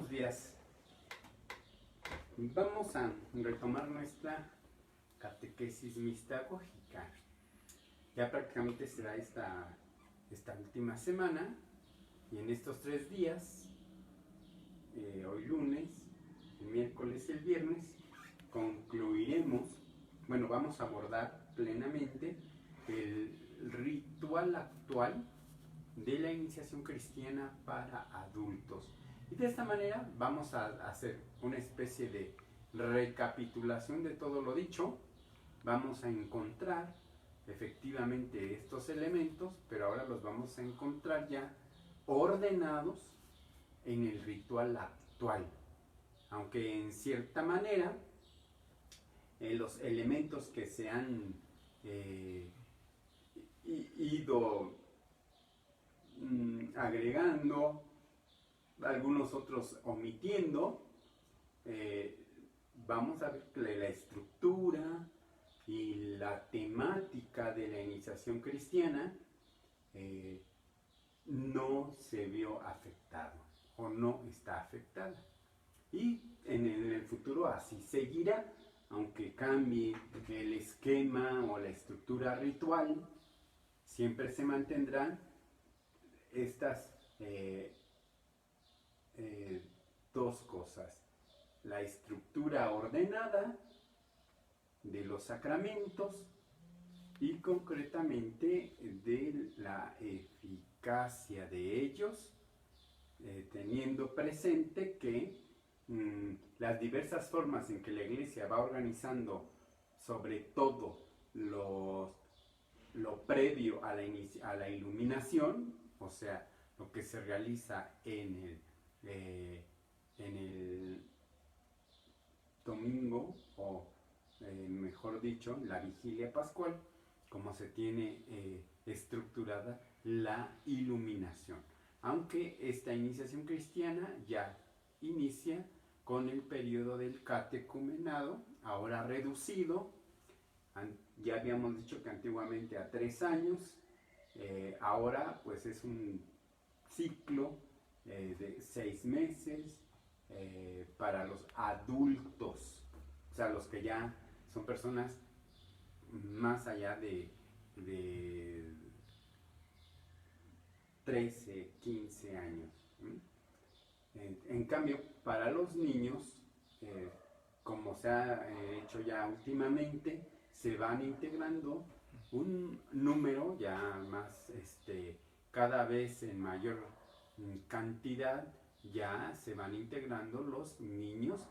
buenos días. Vamos a retomar nuestra catequesis mistagógica. Ya prácticamente será esta última semana, y en estos 3 días, hoy lunes, el miércoles y el viernes, concluiremos, vamos a abordar plenamente el ritual actual de la iniciación cristiana para adultos. Y de esta manera vamos a hacer una especie de recapitulación de todo lo dicho. Vamos a encontrar efectivamente estos elementos, pero ahora los vamos a encontrar ya ordenados en el ritual actual. Aunque en cierta manera los elementos que se han ido agregando, algunos otros omitiendo, vamos a ver que la estructura y la temática de la iniciación cristiana no se vio afectado o no está afectada. Y en el futuro así seguirá, aunque cambie el esquema o la estructura ritual, siempre se mantendrán estas dos cosas: la estructura ordenada de los sacramentos y concretamente de la eficacia de ellos, teniendo presente que las diversas formas en que la Iglesia va organizando, sobre todo lo previo a la iluminación, o sea, lo que se realiza en el domingo, o mejor dicho, la vigilia pascual, como se tiene estructurada la iluminación. Aunque esta iniciación cristiana ya inicia con el periodo del catecumenado, ahora reducido. Ya habíamos dicho que antiguamente a 3 años, ahora pues es un ciclo de 6 meses para los adultos, o sea, los que ya son personas más allá de 13, 15 años. En cambio, para los niños, como se ha hecho ya últimamente, se van integrando un número ya más, cada vez en mayor cantidad, ya se van integrando los niños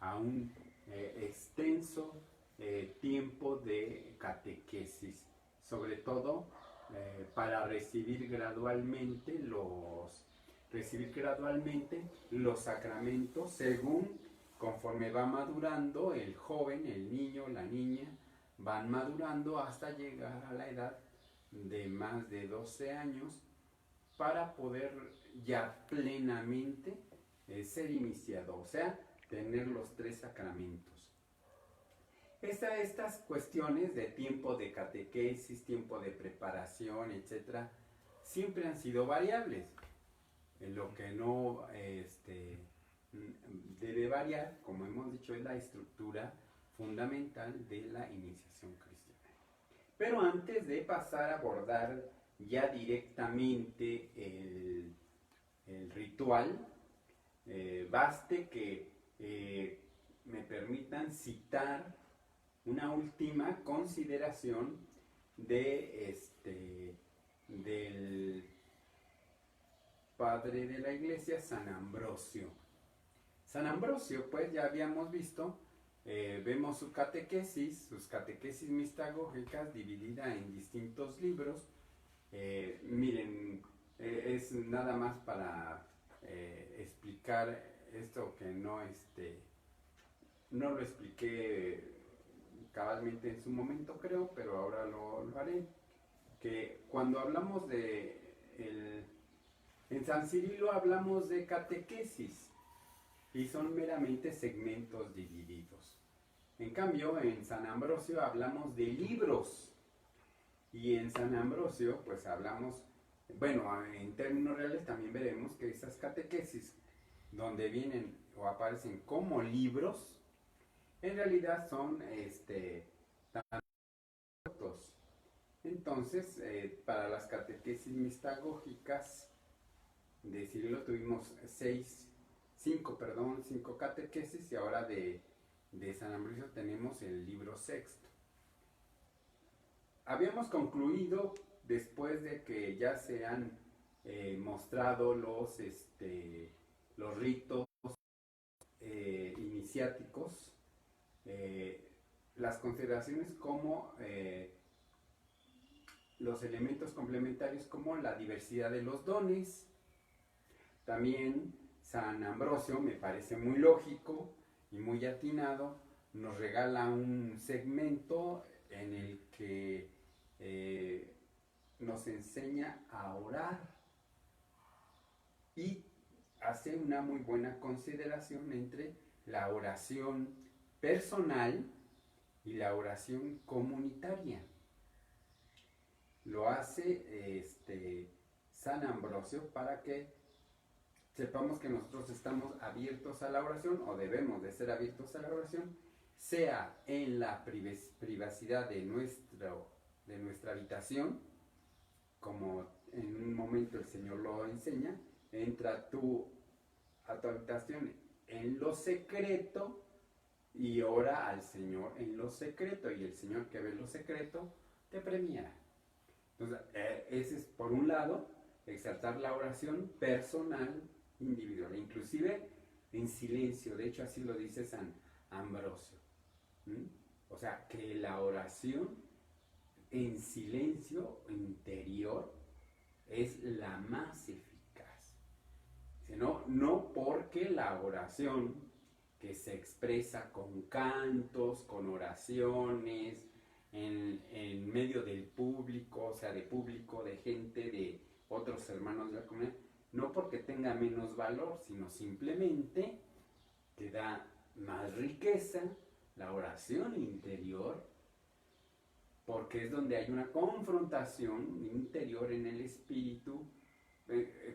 a un extenso tiempo de catequesis, sobre todo para recibir gradualmente los sacramentos según conforme va madurando el joven, el niño, la niña, van madurando hasta llegar a la edad de más de 12 años para poder ya plenamente ser iniciado, o sea, tener los 3 sacramentos. Estas cuestiones de tiempo de catequesis, tiempo de preparación, etcétera, siempre han sido variables. Lo que no debe variar, como hemos dicho, es la estructura fundamental de la iniciación cristiana. Pero antes de pasar a abordar ya directamente el ritual, baste que me permitan citar una última consideración del padre de la Iglesia, San Ambrosio. San Ambrosio, pues ya habíamos visto, vemos sus catequesis mistagógicas dividida en distintos libros. Miren, es nada más para explicar esto que no lo expliqué cabalmente en su momento, creo, pero ahora lo haré. Que cuando hablamos en San Cirilo hablamos de catequesis y son meramente segmentos divididos. En cambio, en San Ambrosio hablamos de libros, y en San Ambrosio pues hablamos, en términos reales también veremos que esas catequesis donde vienen o aparecen como libros, en realidad son tantos. Entonces, para las catequesis mistagógicas de Cirilo tuvimos cinco catequesis, y ahora de San Ambrosio tenemos el libro sexto. Habíamos concluido, después de que ya se han mostrado los ritos iniciáticos, las consideraciones como los elementos complementarios, como la diversidad de los dones. También San Ambrosio, me parece muy lógico y muy atinado, nos regala un segmento en el que nos enseña a orar y hace una muy buena consideración entre la oración personal y la oración comunitaria. Lo hace San Ambrosio para que sepamos que nosotros estamos abiertos a la oración, o debemos de ser abiertos a la oración, sea en la privacidad de nuestra habitación, como en un momento el Señor lo enseña. Entra tú a tu habitación en lo secreto y ora al Señor en lo secreto, y el Señor que ve lo secreto te premiará. Entonces, ese es, por un lado, exaltar la oración personal, individual, inclusive en silencio. De hecho, así lo dice San Ambrosio. O sea, que la oración en silencio interior es la más eficaz. No porque la oración que se expresa con cantos, con oraciones, en medio del público, o sea, de público, de gente, de otros hermanos de la comunidad, no porque tenga menos valor, sino simplemente que da más riqueza la oración interior, porque es donde hay una confrontación interior en el espíritu.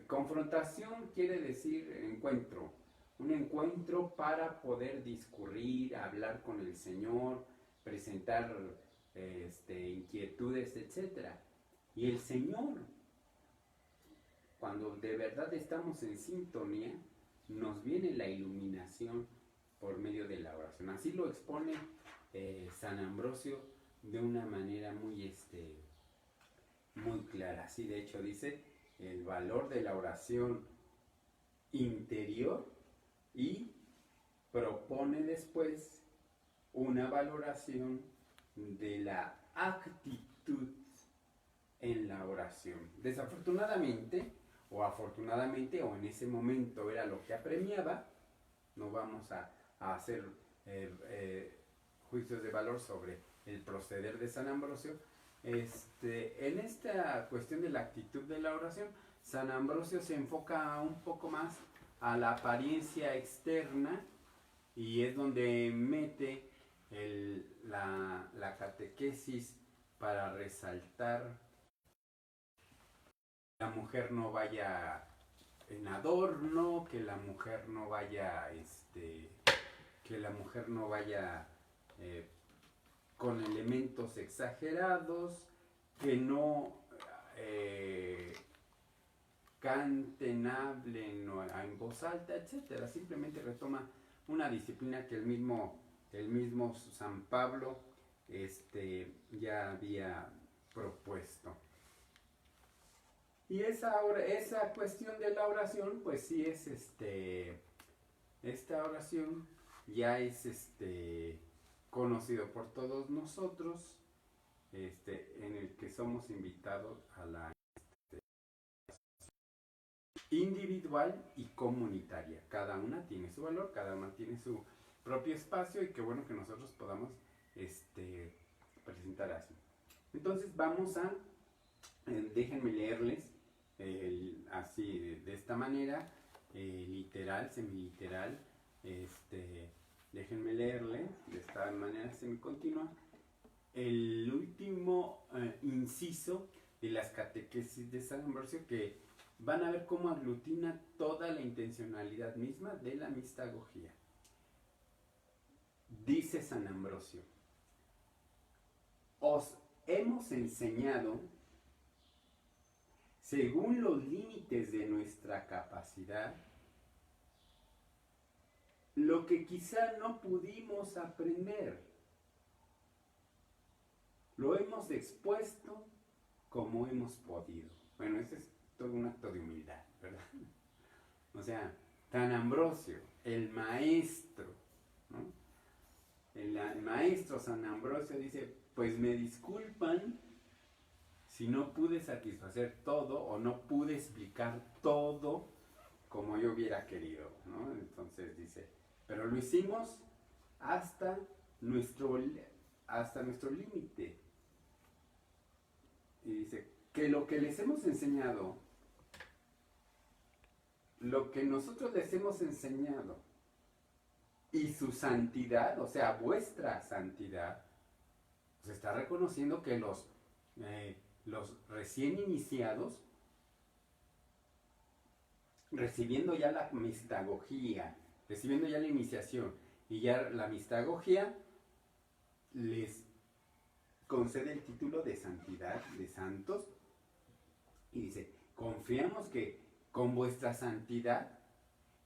Confrontación quiere decir encuentro, un encuentro para poder discurrir, hablar con el Señor, presentar inquietudes, etc. Y el Señor, cuando de verdad estamos en sintonía, nos viene la iluminación por medio de la oración. Así lo expone San Ambrosio de una manera muy clara. Así, de hecho, dice el valor de la oración interior, y propone después una valoración de la actitud en la oración. Desafortunadamente, o afortunadamente, o en ese momento era lo que apremiaba, no vamos a hacer juicios de valor sobre el proceder de San Ambrosio. En esta cuestión de la actitud de la oración, San Ambrosio se enfoca un poco más a la apariencia externa, y es donde mete la catequesis para resaltar que la mujer no vaya en adorno, que la mujer no vaya con elementos exagerados, que no canten, hablen en voz alta, etcétera. Simplemente retoma una disciplina que el mismo San Pablo ya había propuesto. Y esa cuestión de la oración, pues sí es esta oración ya es conocido por todos nosotros, en el que somos invitados a la individual y comunitaria. Cada una tiene su valor, cada una tiene su propio espacio, y qué bueno que nosotros podamos presentar así. Entonces vamos a, déjenme leerles así de esta manera, literal, semiliteral, déjenme leerles de esta manera semicontinua el último inciso y las catequesis de San Ambrosio, que van a ver cómo aglutina toda la intencionalidad misma de la mistagogía. Dice San Ambrosio: os hemos enseñado, según los límites de nuestra capacidad, lo que quizá no pudimos aprender. Lo hemos expuesto como hemos podido. Bueno, ese es todo un acto de humildad, ¿verdad? O sea, San Ambrosio, el maestro, ¿no? El maestro San Ambrosio dice: pues me disculpan si no pude satisfacer todo o no pude explicar todo como yo hubiera querido, ¿no? Entonces dice, pero lo hicimos hasta nuestro límite. Y dice que lo que les hemos enseñado, lo que nosotros les hemos enseñado, y su santidad, o sea, vuestra santidad, pues está reconociendo que los recién iniciados, recibiendo ya la mistagogía, recibiendo ya la iniciación y ya la mistagogía, les concede el título de santidad, de santos, y dice: confiamos que con vuestra santidad,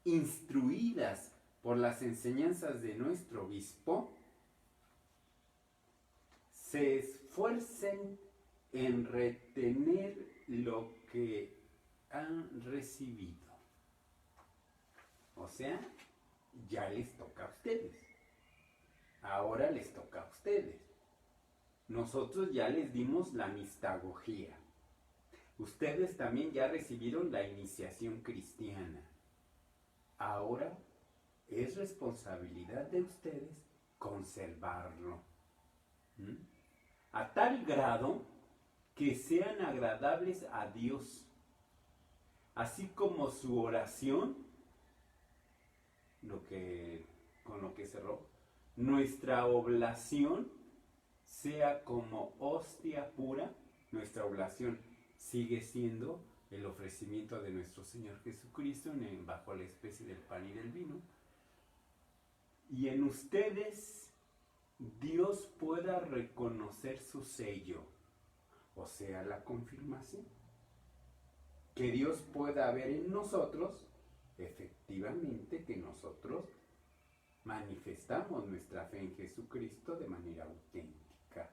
instruidas por las enseñanzas de nuestro obispo, se esfuercen en retener lo que han recibido. O sea, ya les toca a ustedes. Ahora les toca a ustedes. Nosotros ya les dimos la mistagogía. Ustedes también ya recibieron la iniciación cristiana. Ahora es responsabilidad de ustedes conservarlo. A tal grado que sean agradables a Dios, así como su oración, con lo que cerró, nuestra oblación sea como hostia pura. Nuestra oblación sigue siendo el ofrecimiento de nuestro Señor Jesucristo bajo la especie del pan y del vino. Y en ustedes Dios pueda reconocer su sello, o sea, la confirmación. Que Dios pueda ver en nosotros, efectivamente, que nosotros manifestamos nuestra fe en Jesucristo de manera auténtica.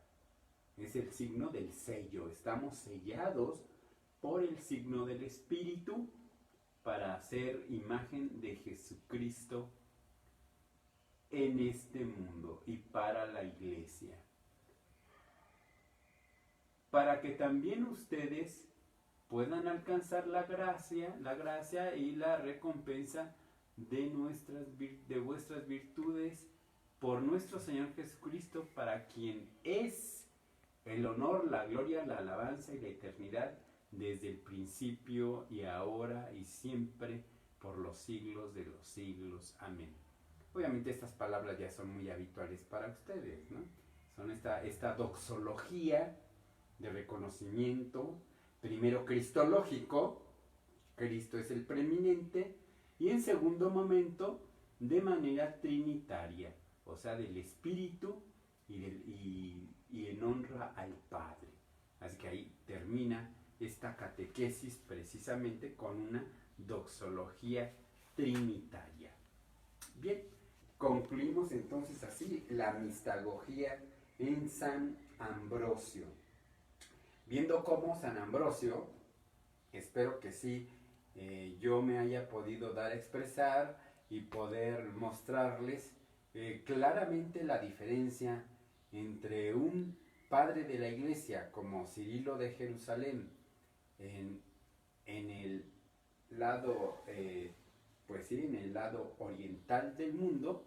Es el signo del sello. Estamos sellados por el signo del Espíritu para hacer imagen de Jesucristo en este mundo y para la iglesia. Para que también ustedes puedan alcanzar la gracia y la recompensa de vuestras virtudes por nuestro Señor Jesucristo, para quien es el honor, la gloria, la alabanza y la eternidad desde el principio y ahora y siempre por los siglos de los siglos. Amén. Obviamente estas palabras ya son muy habituales para ustedes, ¿no? Son esta doxología de reconocimiento, primero cristológico, Cristo es el preeminente, y en segundo momento de manera trinitaria, o sea, del Espíritu y en honra al Padre. Así que ahí termina esta catequesis precisamente con una doxología trinitaria. Bien, concluimos entonces así la mistagogía en San Ambrosio. Viendo cómo San Ambrosio, espero que sí, yo me haya podido dar a expresar y poder mostrarles claramente la diferencia entre un padre de la iglesia como Cirilo de Jerusalén en el lado, en el lado oriental del mundo,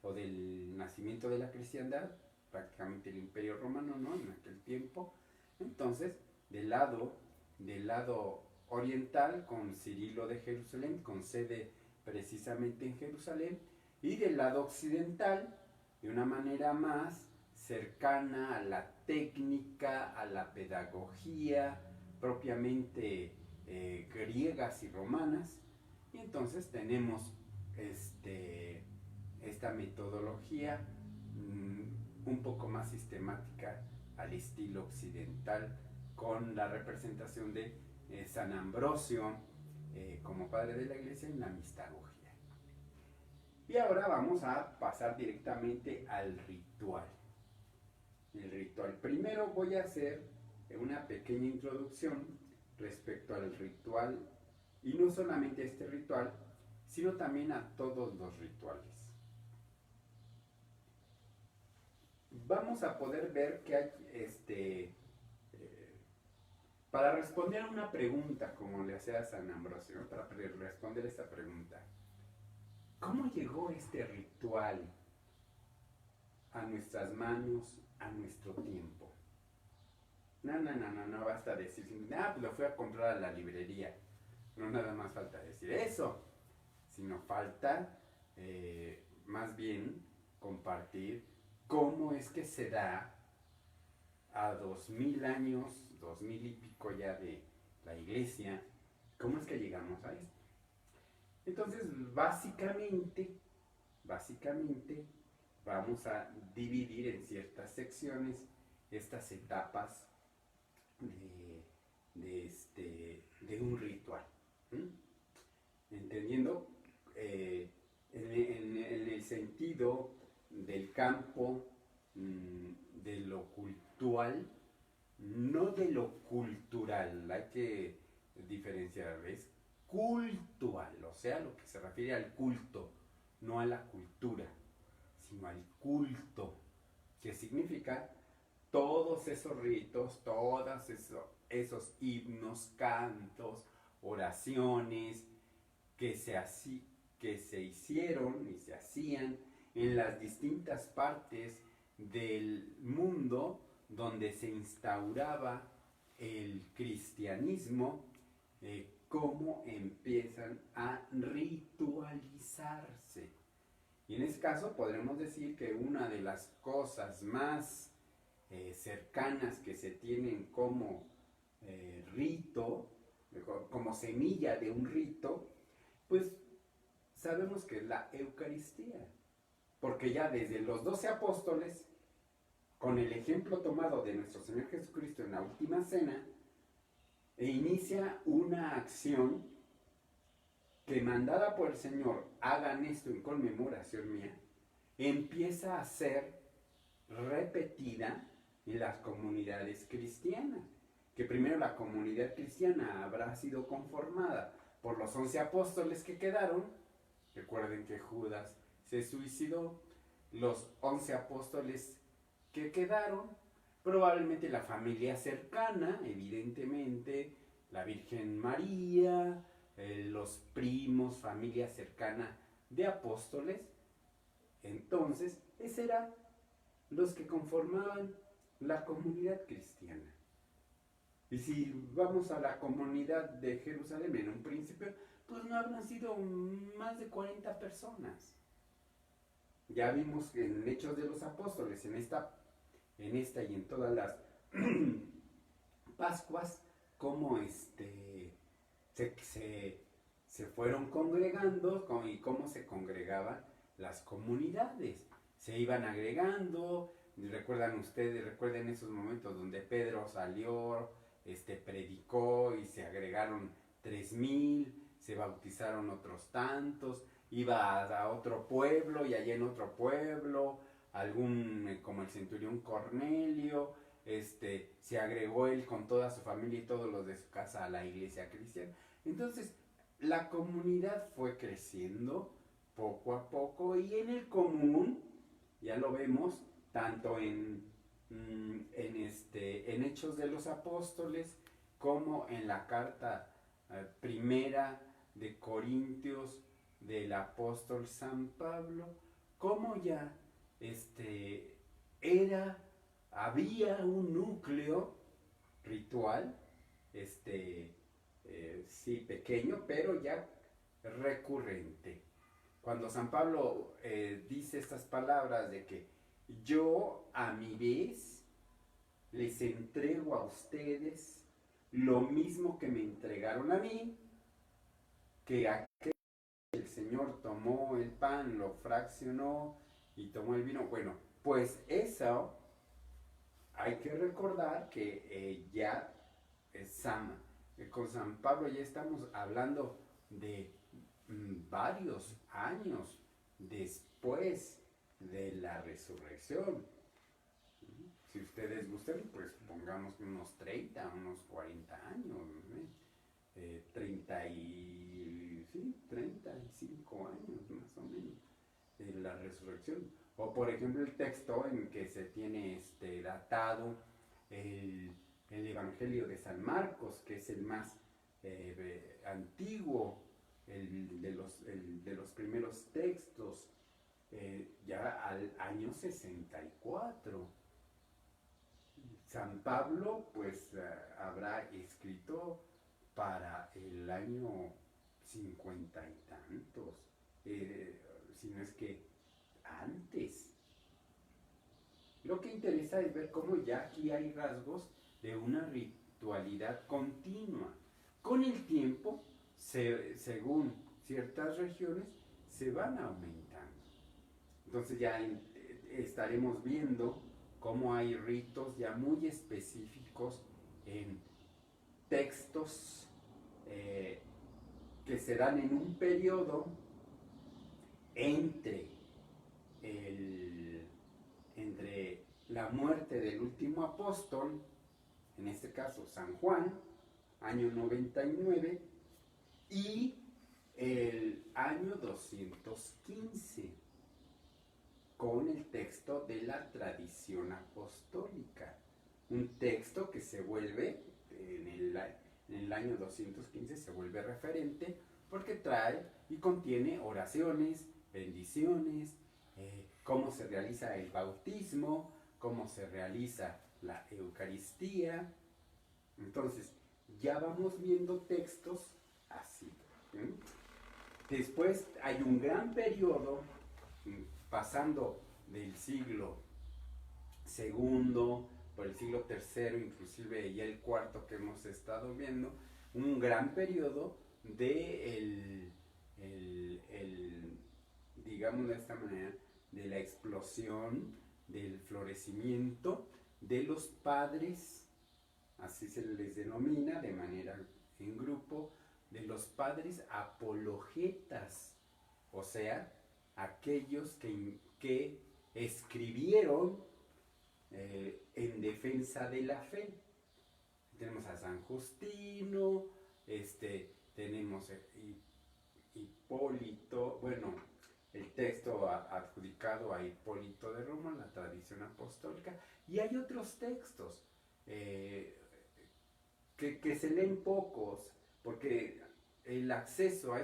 o del nacimiento de la cristiandad, prácticamente el Imperio Romano, ¿no? En aquel tiempo. Entonces, del lado oriental, con Cirilo de Jerusalén, con sede precisamente en Jerusalén, y del lado occidental, de una manera más cercana a la técnica, a la pedagogía propiamente griegas y romanas, y entonces tenemos esta metodología un poco más sistemática al estilo occidental, con la representación de San Ambrosio como padre de la iglesia en la mistagogía. Y ahora vamos a pasar directamente al ritual. El ritual. Primero voy a hacer una pequeña introducción respecto al ritual, y no solamente a este ritual, sino también a todos los rituales. Vamos a poder ver que hay para responder a una pregunta, como le hacía San Ambrosio, ¿no? Para responder esta pregunta, ¿cómo llegó este ritual a nuestras manos, a nuestro tiempo? No basta decir, pues lo fui a comprar a la librería. No nada más falta decir eso, sino falta más bien compartir cómo es que se da a 2000 años, 2000 y pico ya de la iglesia, cómo es que llegamos a esto. Entonces, básicamente, vamos a dividir en ciertas secciones estas etapas de un ritual. Entendiendo en el sentido del campo de lo cultural, no de lo cultural, hay que diferenciar, es cultural, o sea, lo que se refiere al culto, no a la cultura, sino al culto, que significa todos esos ritos, todos esos himnos, cantos, oraciones que se hicieron y se hacían en las distintas partes del mundo donde se instauraba el cristianismo, cómo empiezan a ritualizarse. Y en este caso podremos decir que una de las cosas más cercanas que se tienen como rito, como semilla de un rito, pues sabemos que es la Eucaristía. Porque ya desde los 12 apóstoles, con el ejemplo tomado de nuestro Señor Jesucristo en la última cena, inicia una acción que, mandada por el Señor, hagan esto en conmemoración mía, empieza a ser repetida en las comunidades cristianas. Que primero la comunidad cristiana habrá sido conformada por los 11 apóstoles que quedaron. Recuerden que Judas se suicidó. Los 11 apóstoles que quedaron, probablemente la familia cercana, evidentemente, la Virgen María, los primos, familia cercana de apóstoles. Entonces, esos eran los que conformaban la comunidad cristiana. Y si vamos a la comunidad de Jerusalén en un principio, pues no habrán sido más de 40 personas. Ya vimos en Hechos de los Apóstoles, en esta y en todas las Pascuas, cómo se fueron congregando y cómo se congregaban las comunidades. Se iban agregando. Recuerden esos momentos donde Pedro salió, predicó y se agregaron 3000, se bautizaron otros tantos, iba a otro pueblo y allá en otro pueblo, como el centurión Cornelio, se agregó él con toda su familia y todos los de su casa a la iglesia cristiana. Entonces, la comunidad fue creciendo poco a poco, y en el común, ya lo vemos, tanto en Hechos de los Apóstoles, como en la carta primera de Corintios del apóstol San Pablo, como ya había un núcleo ritual, sí pequeño, pero ya recurrente. Cuando San Pablo dice estas palabras de que yo a mi vez les entrego a ustedes lo mismo que me entregaron a mí, que aquel el Señor tomó el pan, lo fraccionó y tomó el vino. Bueno, pues eso hay que recordar que ya con San Pablo ya estamos hablando de varios años después de la resurrección. Si ustedes gustan, pues pongamos unos 30, unos 40 años, ¿no? 35 años más o menos de la resurrección. O por ejemplo el texto en que se tiene datado el, el Evangelio de San Marcos, que es el más antiguo, el de los primeros textos, ya al año 64. San Pablo pues habrá escrito para el año 50 y tantos, si no es que antes. Lo que interesa es ver cómo ya aquí hay rasgos de una ritualidad continua. Con el tiempo, según ciertas regiones, se van aumentando. Entonces ya estaremos viendo cómo hay ritos ya muy específicos en textos que se dan en un periodo entre, entre la muerte del último apóstol, en este caso San Juan, año 99, y el año 215, con el texto de la tradición apostólica. Un texto que se vuelve, en el año 215, se vuelve referente porque trae y contiene oraciones, bendiciones, cómo se realiza el bautismo, cómo se realiza la Eucaristía. Entonces, ya vamos viendo textos así. Después hay un gran periodo, pasando del siglo segundo, por el siglo tercero, inclusive ya el cuarto que hemos estado viendo, un gran periodo de digamos de esta manera, de la explosión, del florecimiento de los padres, así se les denomina de manera en grupo, de los padres apologetas, o sea, aquellos que escribieron en defensa de la fe. Tenemos a San Justino, tenemos Hipólito, bueno, el texto adjudicado a Hipólito de Roma, la tradición apostólica, y hay otros textos que se leen pocos, porque el acceso a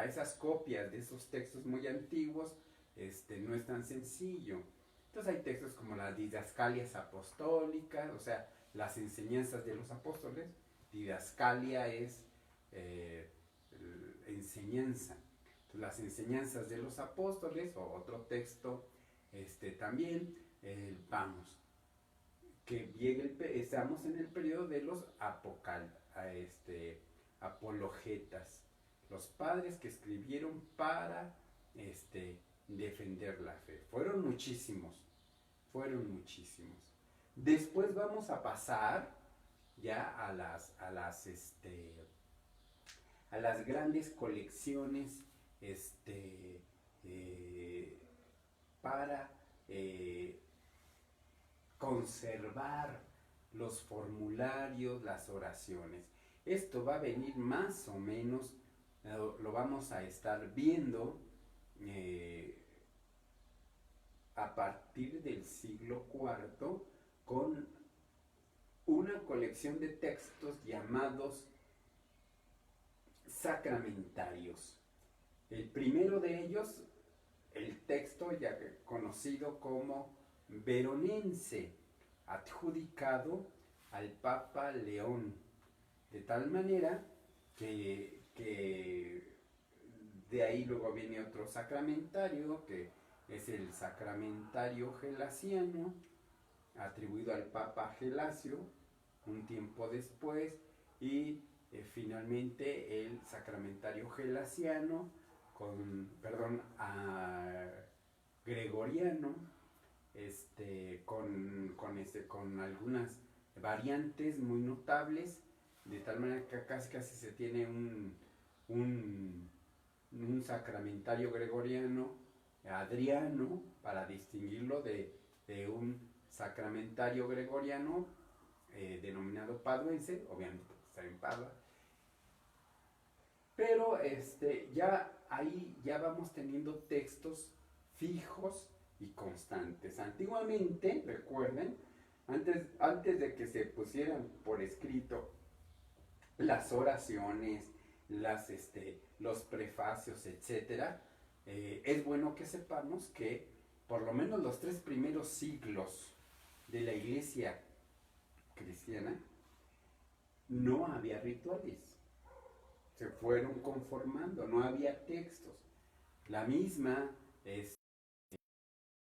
esas copias de esos textos muy antiguos no es tan sencillo. Entonces hay textos como las didascalias apostólicas, o sea, las enseñanzas de los apóstoles. Didascalia es enseñanza. Entonces, las enseñanzas de los apóstoles, o otro texto también, vamos, estamos en el periodo de los apologetas, los padres que escribieron para defender la fe. Fueron muchísimos. Después vamos a pasar ya a las grandes colecciones para conservar los formularios, las oraciones. Esto va a venir más o menos, lo vamos a estar viendo a partir del siglo IV con una colección de textos llamados sacramentarios. El primero de ellos, el texto ya conocido como Veronense, adjudicado al Papa León, de tal manera que de ahí luego viene otro sacramentario que es el Sacramentario Gelasiano, atribuido al Papa Gelasio un tiempo después, y finalmente el Sacramentario Gelasiano, a Gregoriano, con algunas variantes muy notables, de tal manera que casi se tiene un, un sacramentario gregoriano adriano para distinguirlo de un sacramentario gregoriano denominado paduense, obviamente está en Padua, pero ya ahí ya vamos teniendo textos fijos y constantes. Antiguamente, recuerden, antes de que se pusieran por escrito las oraciones, los prefacios, etcétera, es bueno que sepamos que por lo menos los 3 primeros siglos de la iglesia cristiana no había rituales, se fueron conformando, no había textos. La misma es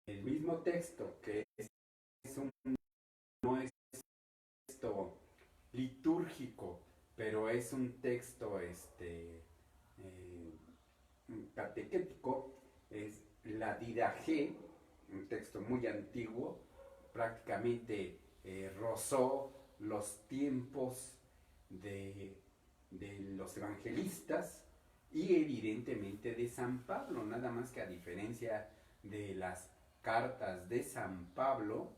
el mismo texto que no es texto litúrgico, pero es un texto catequético, es la Didache, un texto muy antiguo, prácticamente rozó los tiempos de, de los evangelistas y evidentemente de San Pablo, nada más que a diferencia de las cartas de San Pablo,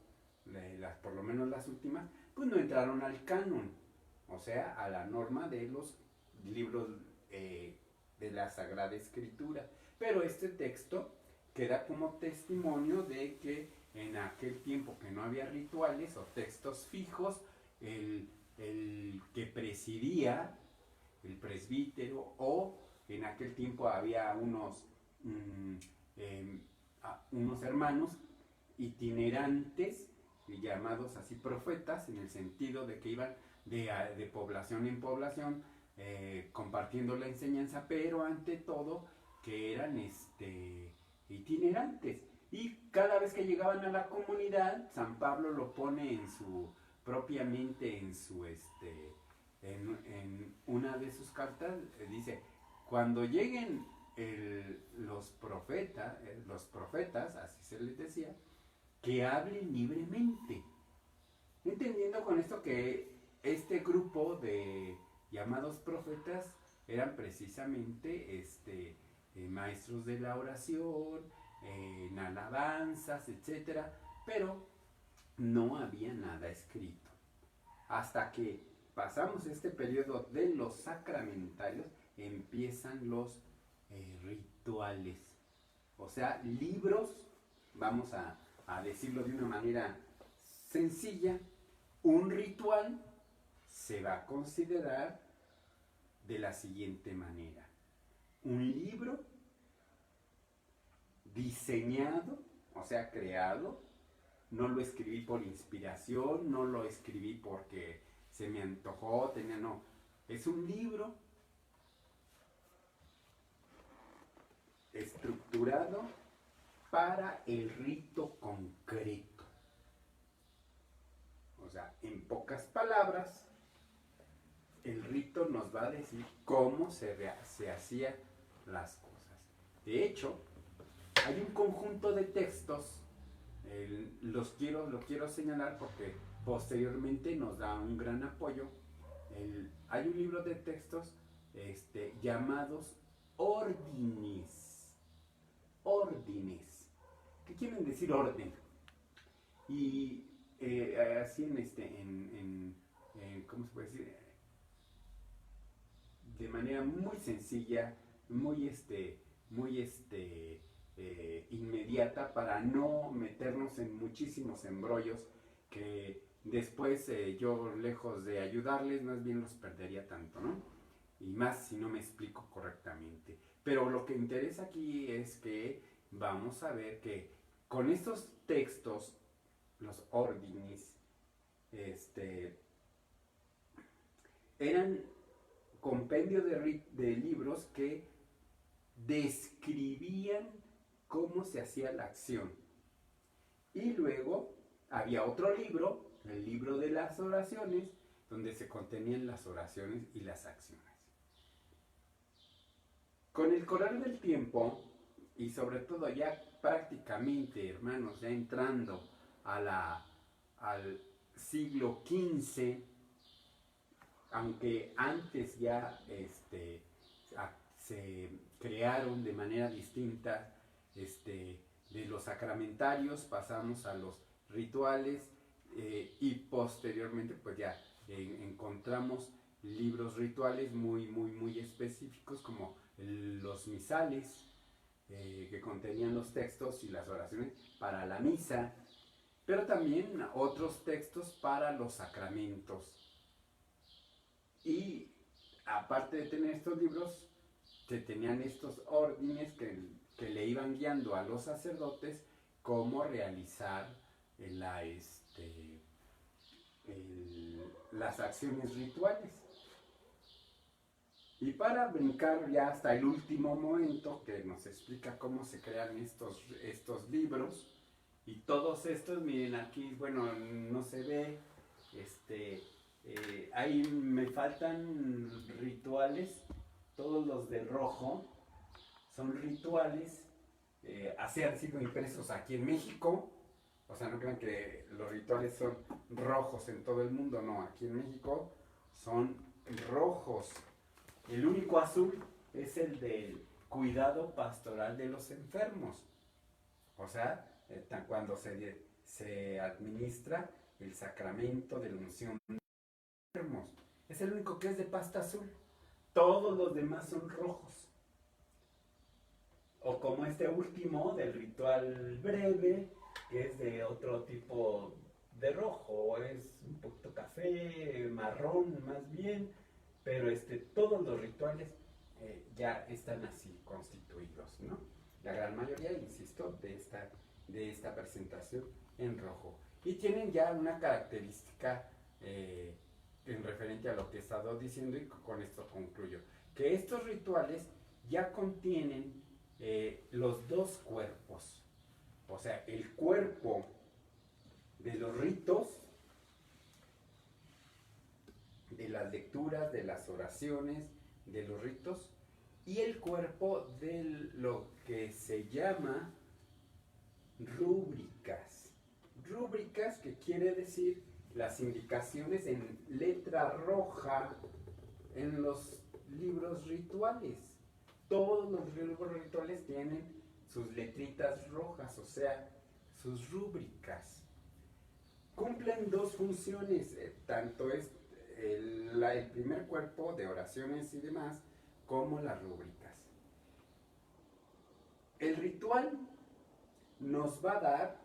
por lo menos las últimas, pues no entraron al canon, o sea, a la norma de los libros de la Sagrada Escritura. Pero este texto queda como testimonio de que en aquel tiempo que no había rituales o textos fijos, el que presidía, el presbítero, o en aquel tiempo había unos hermanos itinerantes, llamados así profetas, en el sentido de que iban de población en población, compartiendo la enseñanza, pero ante todo que eran itinerantes. Y cada vez que llegaban a la comunidad, San Pablo lo pone propiamente en una de sus cartas, dice, cuando lleguen los profetas, así se les decía, que hablen libremente. Entendiendo con esto que este grupo de llamados profetas eran precisamente maestros de la oración, en alabanzas, etcétera, pero no había nada escrito. Hasta que pasamos este periodo de los sacramentarios, empiezan los rituales. O sea, libros, vamos a decirlo de una manera sencilla, un ritual se va a considerar de la siguiente manera: un libro diseñado, o sea, creado, no lo escribí por inspiración, no lo escribí porque se me antojó, no, es un libro estructurado para el rito concreto. O sea, en pocas palabras, el rito nos va a decir cómo se hacían las cosas. De hecho, hay un conjunto de textos, lo quiero señalar porque posteriormente nos da un gran apoyo. Hay un libro de textos llamados órdenes. Órdenes. ¿Qué quieren decir orden? Y así ¿cómo se puede decir? De manera muy sencilla, muy inmediata, para no meternos en muchísimos embrollos que después yo, lejos de ayudarles, más bien los perdería tanto, ¿no? Y más si no me explico correctamente. Pero lo que interesa aquí es que vamos a ver que con estos textos, los órdenes, eran compendio de libros que describían cómo se hacía la acción. Y luego había otro libro, el libro de las oraciones, donde se contenían las oraciones y las acciones. Con el correr del tiempo, y sobre todo ya prácticamente, hermanos, ya entrando al siglo XV, aunque antes ya se crearon de manera distinta, de los sacramentarios pasamos a los rituales, y posteriormente pues ya encontramos libros rituales muy específicos, como los misales, que contenían los textos y las oraciones para la misa, pero también otros textos para los sacramentos. Y aparte de tener estos libros, se tenían estos órdenes que le iban guiando a los sacerdotes cómo realizar las acciones rituales. Y para brincar ya hasta el último momento, que nos explica cómo se crean estos libros, y todos estos, miren aquí, bueno, no se ve, ahí me faltan rituales, todos los de rojo son rituales, así han sido impresos aquí en México. O sea, no crean que los rituales son rojos en todo el mundo, no, aquí en México son rojos. El único azul es el del cuidado pastoral de los enfermos. O sea, cuando se administra el sacramento de la unción de los enfermos. Es el único que es de pasta azul. Todos los demás son rojos. O como este último del ritual breve, que es de otro tipo de rojo, es un poquito café, marrón más bien, pero todos los rituales ya están así constituidos, ¿no? La gran mayoría, insisto, de esta presentación en rojo. Y tienen ya una característica en referente a lo que he estado diciendo, y con esto concluyo, que estos rituales ya contienen los dos cuerpos. O sea, el cuerpo de los ritos, de las lecturas, de las oraciones, de los ritos, y el cuerpo de lo que se llama rúbricas. Rúbricas, que quiere decir las indicaciones en letra roja en los libros rituales. Todos los libros rituales tienen sus letritas rojas, o sea, sus rúbricas. Cumplen dos funciones, tanto es el primer cuerpo de oraciones y demás, como las rúbricas. El ritual nos va a dar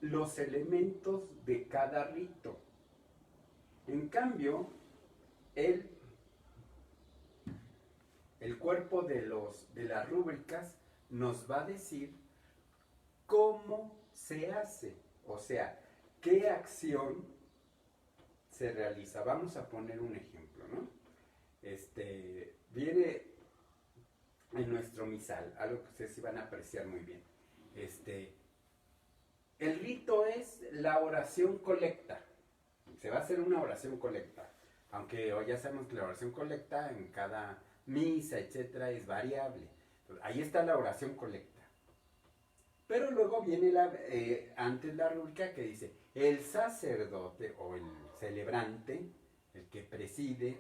los elementos de cada rito. En cambio, el cuerpo de las rúbricas nos va a decir cómo se hace, o sea, qué acción se realiza. Vamos a poner un ejemplo, ¿no? Viene en nuestro misal, algo que ustedes iban a apreciar muy bien. El rito es la oración colecta. Se va a hacer una oración colecta, aunque hoy ya sabemos que la oración colecta en cada misa, etcétera, es variable. Entonces, ahí está la oración colecta. Pero luego viene antes la rúbrica que dice: el sacerdote o el celebrante, el que preside,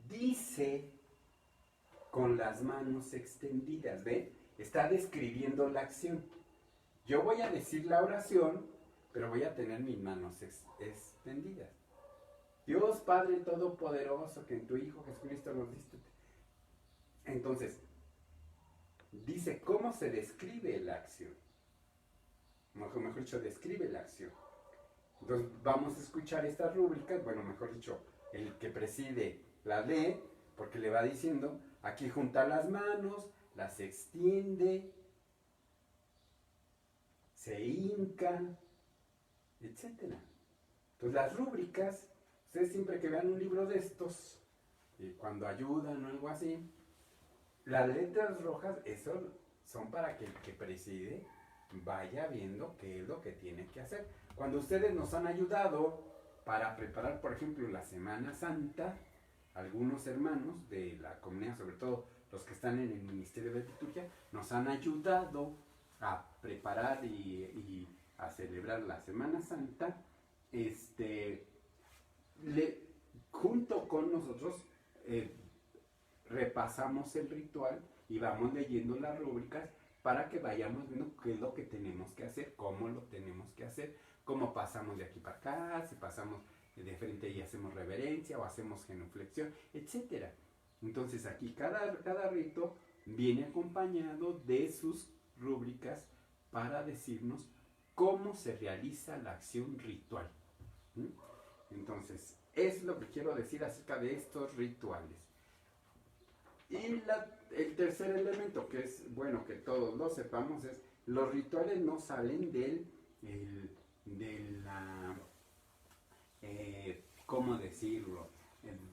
dice con las manos extendidas, ¿ve? Está describiendo la acción. Yo voy a decir la oración, pero voy a tener mis manos extendidas. Dios Padre Todopoderoso, que en tu Hijo Jesucristo nos diste. Entonces, dice cómo se describe la acción. Mejor dicho, describe la acción. Entonces, vamos a escuchar estas rúbricas. Bueno, mejor dicho, el que preside la lee, porque le va diciendo: aquí junta las manos, las extiende, se hinca, etc. Entonces, las rúbricas, ustedes siempre que vean un libro de estos, cuando ayudan o algo así. Las letras rojas, eso son para que el que preside vaya viendo qué es lo que tiene que hacer. Cuando ustedes nos han ayudado para preparar, por ejemplo, la Semana Santa, algunos hermanos de la comunidad, sobre todo los que están en el Ministerio de Liturgia, nos han ayudado a preparar y a celebrar la Semana Santa, junto con nosotros repasamos el ritual y vamos leyendo las rúbricas para que vayamos viendo qué es lo que tenemos que hacer, cómo lo tenemos que hacer, cómo pasamos de aquí para acá, si pasamos de frente y hacemos reverencia o hacemos genuflexión, etc. Entonces aquí cada rito viene acompañado de sus rúbricas para decirnos cómo se realiza la acción ritual. Entonces, es lo que quiero decir acerca de estos rituales. Y el tercer elemento, que es bueno que todos lo sepamos, es los rituales no salen ¿cómo decirlo?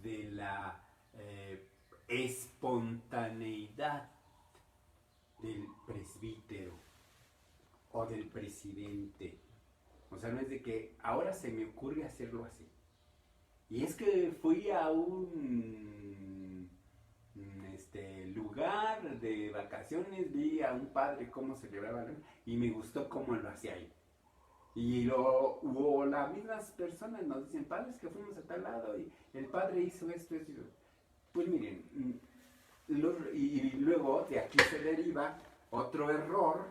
De la espontaneidad del presbítero o del presidente. O sea, no es de que ahora se me ocurre hacerlo así. Y es que fui a un lugar de vacaciones, vi a un padre cómo celebraba y me gustó cómo lo hacía ahí. Y las mismas personas nos dicen, padres que fuimos a tal lado y el padre hizo esto. Pues miren, y luego de aquí se deriva otro error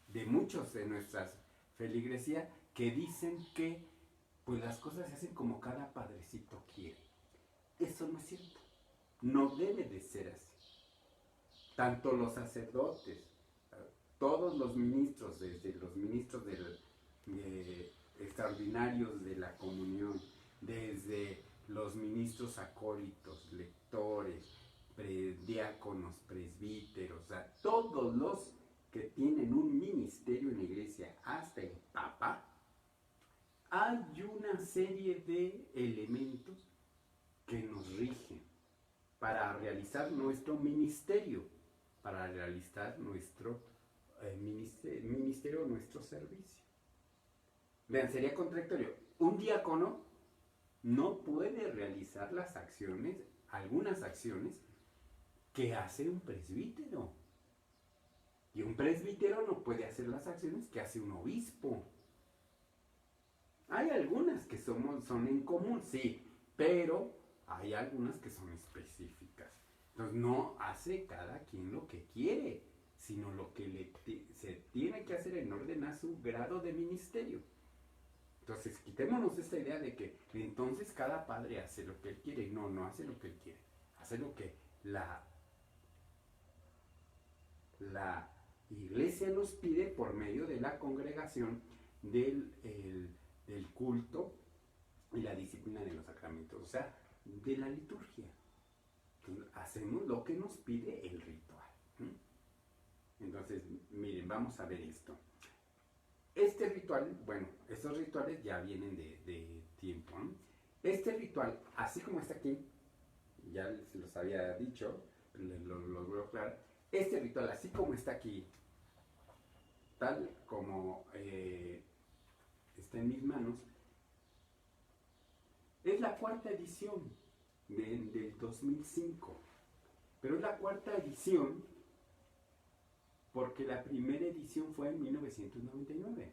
de muchos de nuestras feligresías que dicen que pues las cosas se hacen como cada padrecito quiere. Eso no es cierto. No debe de ser así. Tanto los sacerdotes, todos los ministros, desde los ministros extraordinarios de la comunión, desde los ministros acólitos, lectores, diáconos, presbíteros, o sea, todos los que tienen un ministerio en la iglesia, hasta el Papa, hay una serie de elementos que nos rigen para realizar nuestro ministerio, para realizar nuestro ministerio, nuestro servicio. Vean, sería contradictorio. Un diácono no puede realizar las acciones, algunas acciones que hace un presbítero. Y un presbítero no puede hacer las acciones que hace un obispo. Hay algunas que son en común, sí, pero hay algunas que son específicas. Entonces no hace cada quien lo que quiere, sino lo que se tiene que hacer en orden a su grado de ministerio. Entonces quitémonos esta idea de que entonces cada padre hace lo que él quiere. No, no hace lo que él quiere. Hace lo que la iglesia nos pide por medio de la congregación, del culto y la disciplina de los sacramentos, o sea, de la liturgia. Entonces, hacemos lo que nos pide el ritual. Entonces, miren, vamos a ver esto. Este ritual, bueno, estos rituales ya vienen de tiempo, ¿no? Este ritual, así como está aquí, ya se los había dicho, lo voy a aclarar. Este ritual, así como está aquí, tal como está en mis manos, es la cuarta edición del 2005. Pero es la cuarta edición porque la primera edición fue en 1999.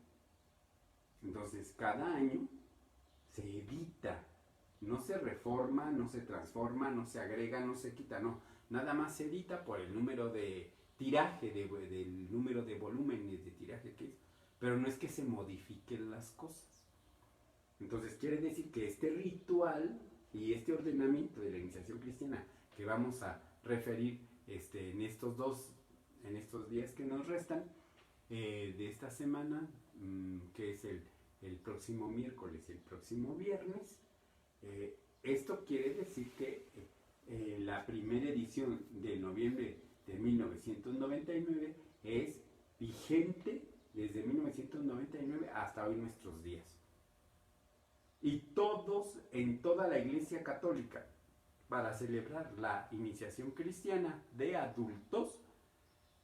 Entonces, cada año se edita, no se reforma, no se transforma, no se agrega, no se quita, no. Nada más se edita por el número de tiraje, del número de volúmenes de tiraje que es. Pero no es que se modifiquen las cosas. Entonces, quiere decir que este ritual y este ordenamiento de la iniciación cristiana que vamos a referir en estos días que nos restan de esta semana, que es el próximo miércoles y el próximo viernes, esto quiere decir que la primera edición de noviembre de 1999 es vigente desde 1999 hasta hoy nuestros días. Y todos, en toda la Iglesia Católica, para celebrar la iniciación cristiana de adultos,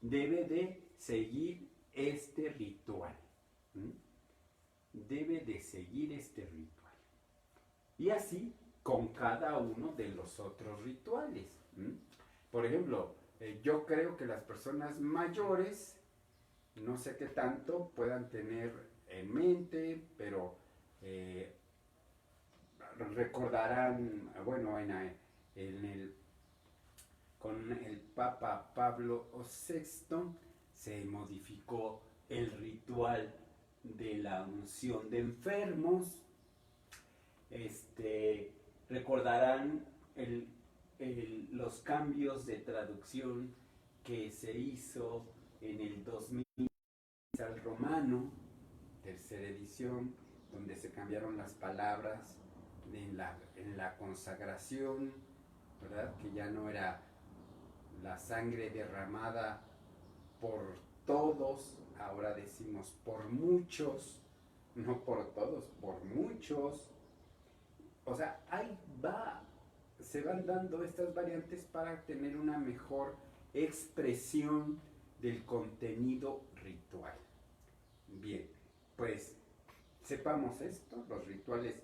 debe de seguir este ritual. Debe de seguir este ritual. Y así con cada uno de los otros rituales. Por ejemplo, yo creo que las personas mayores, no sé qué tanto puedan tener en mente, pero recordarán, bueno, con el Papa Pablo VI se modificó el ritual de la unción de enfermos. Recordarán los cambios de traducción que se hizo en el 2000 al romano, tercera edición, donde se cambiaron las palabras en la consagración, ¿verdad? Que ya no era la sangre derramada por todos, ahora decimos por muchos, no por todos, por muchos. O sea, se van dando estas variantes para tener una mejor expresión del contenido ritual. Bien, pues sepamos esto, los rituales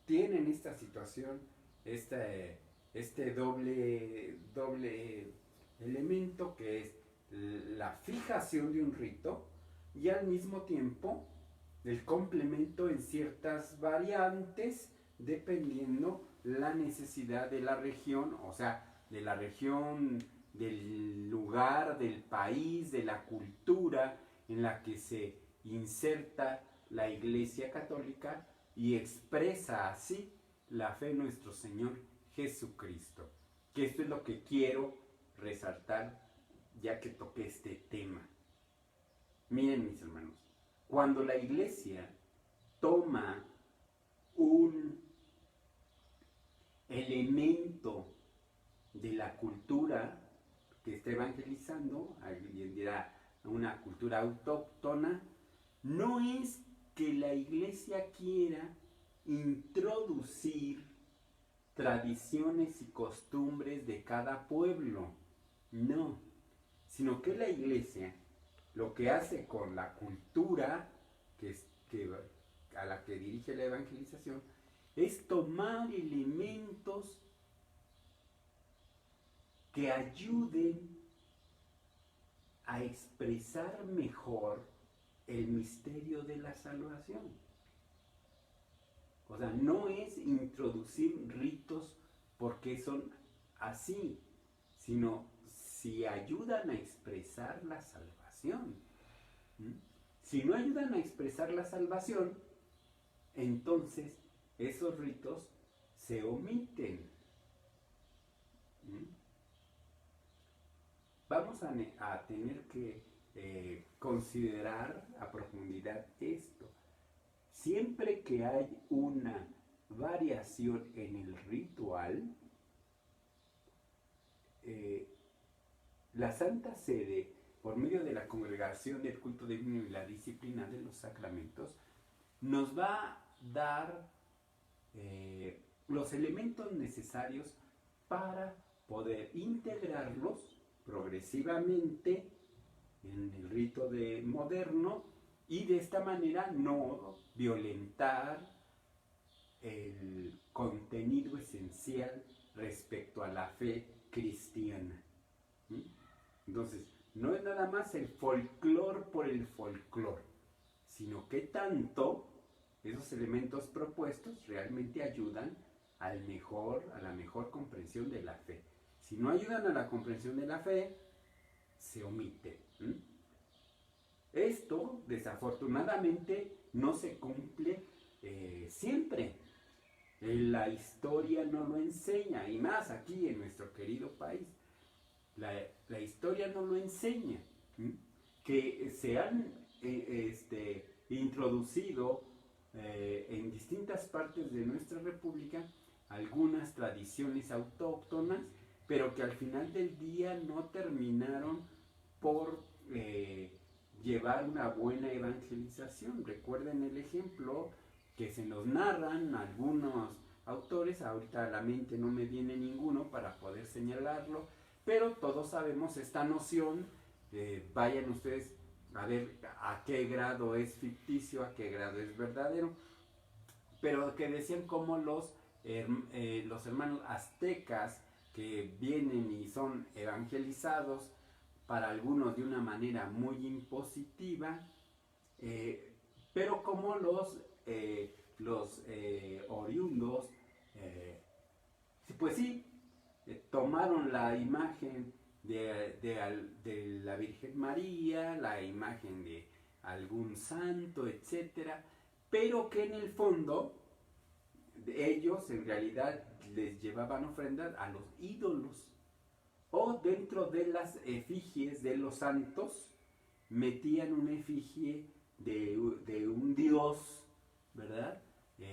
tienen esta situación, este doble elemento que es la fijación de un rito y al mismo tiempo el complemento en ciertas variantes dependiendo la necesidad de la región, o sea, de la región, del lugar, del país, de la cultura en la que se inserta la Iglesia Católica y expresa así la fe en nuestro Señor Jesucristo. Que esto es lo que quiero resaltar ya que toqué este tema. Miren, mis hermanos, cuando la Iglesia toma un elemento de la cultura que está evangelizando, alguien dirá una cultura autóctona, no es que la Iglesia quiera introducir tradiciones y costumbres de cada pueblo, no, sino que la Iglesia lo que hace con la cultura a la que dirige la evangelización es tomar elementos que ayuden a expresar mejor el misterio de la salvación. O sea, no es introducir ritos porque son así, sino si ayudan a expresar la salvación. Si no ayudan a expresar la salvación, entonces esos ritos se omiten. Vamos a tener que considerar a profundidad esto. Siempre que hay una variación en el ritual, la Santa Sede, por medio de la congregación del culto divino y la disciplina de los sacramentos, nos va a dar los elementos necesarios para poder integrarlos progresivamente en el rito moderno y de esta manera no violentar el contenido esencial respecto a la fe cristiana. Entonces, no es nada más el folclor por el folclor, sino que tanto esos elementos propuestos realmente ayudan a la mejor comprensión de la fe. Si no ayudan a la comprensión de la fe, se omite. Esto, desafortunadamente, no se cumple siempre. La historia no lo enseña, y más aquí en nuestro querido país. La historia no lo enseña. Que se han introducido en distintas partes de nuestra república algunas tradiciones autóctonas, pero que al final del día no terminaron por llevar una buena evangelización. Recuerden el ejemplo que se nos narran algunos autores, ahorita a la mente no me viene ninguno para poder señalarlo, pero todos sabemos esta noción, vayan ustedes a ver a qué grado es ficticio, a qué grado es verdadero, pero que decían como los hermanos aztecas que vienen y son evangelizados, para algunos de una manera muy impositiva, pero como los oriundos, pues sí, tomaron la imagen de la Virgen María, la imagen de algún santo, etcétera, pero que en el fondo ellos en realidad les llevaban ofrendas a los ídolos, o dentro de las efigies de los santos metían una efigie de un dios, ¿verdad?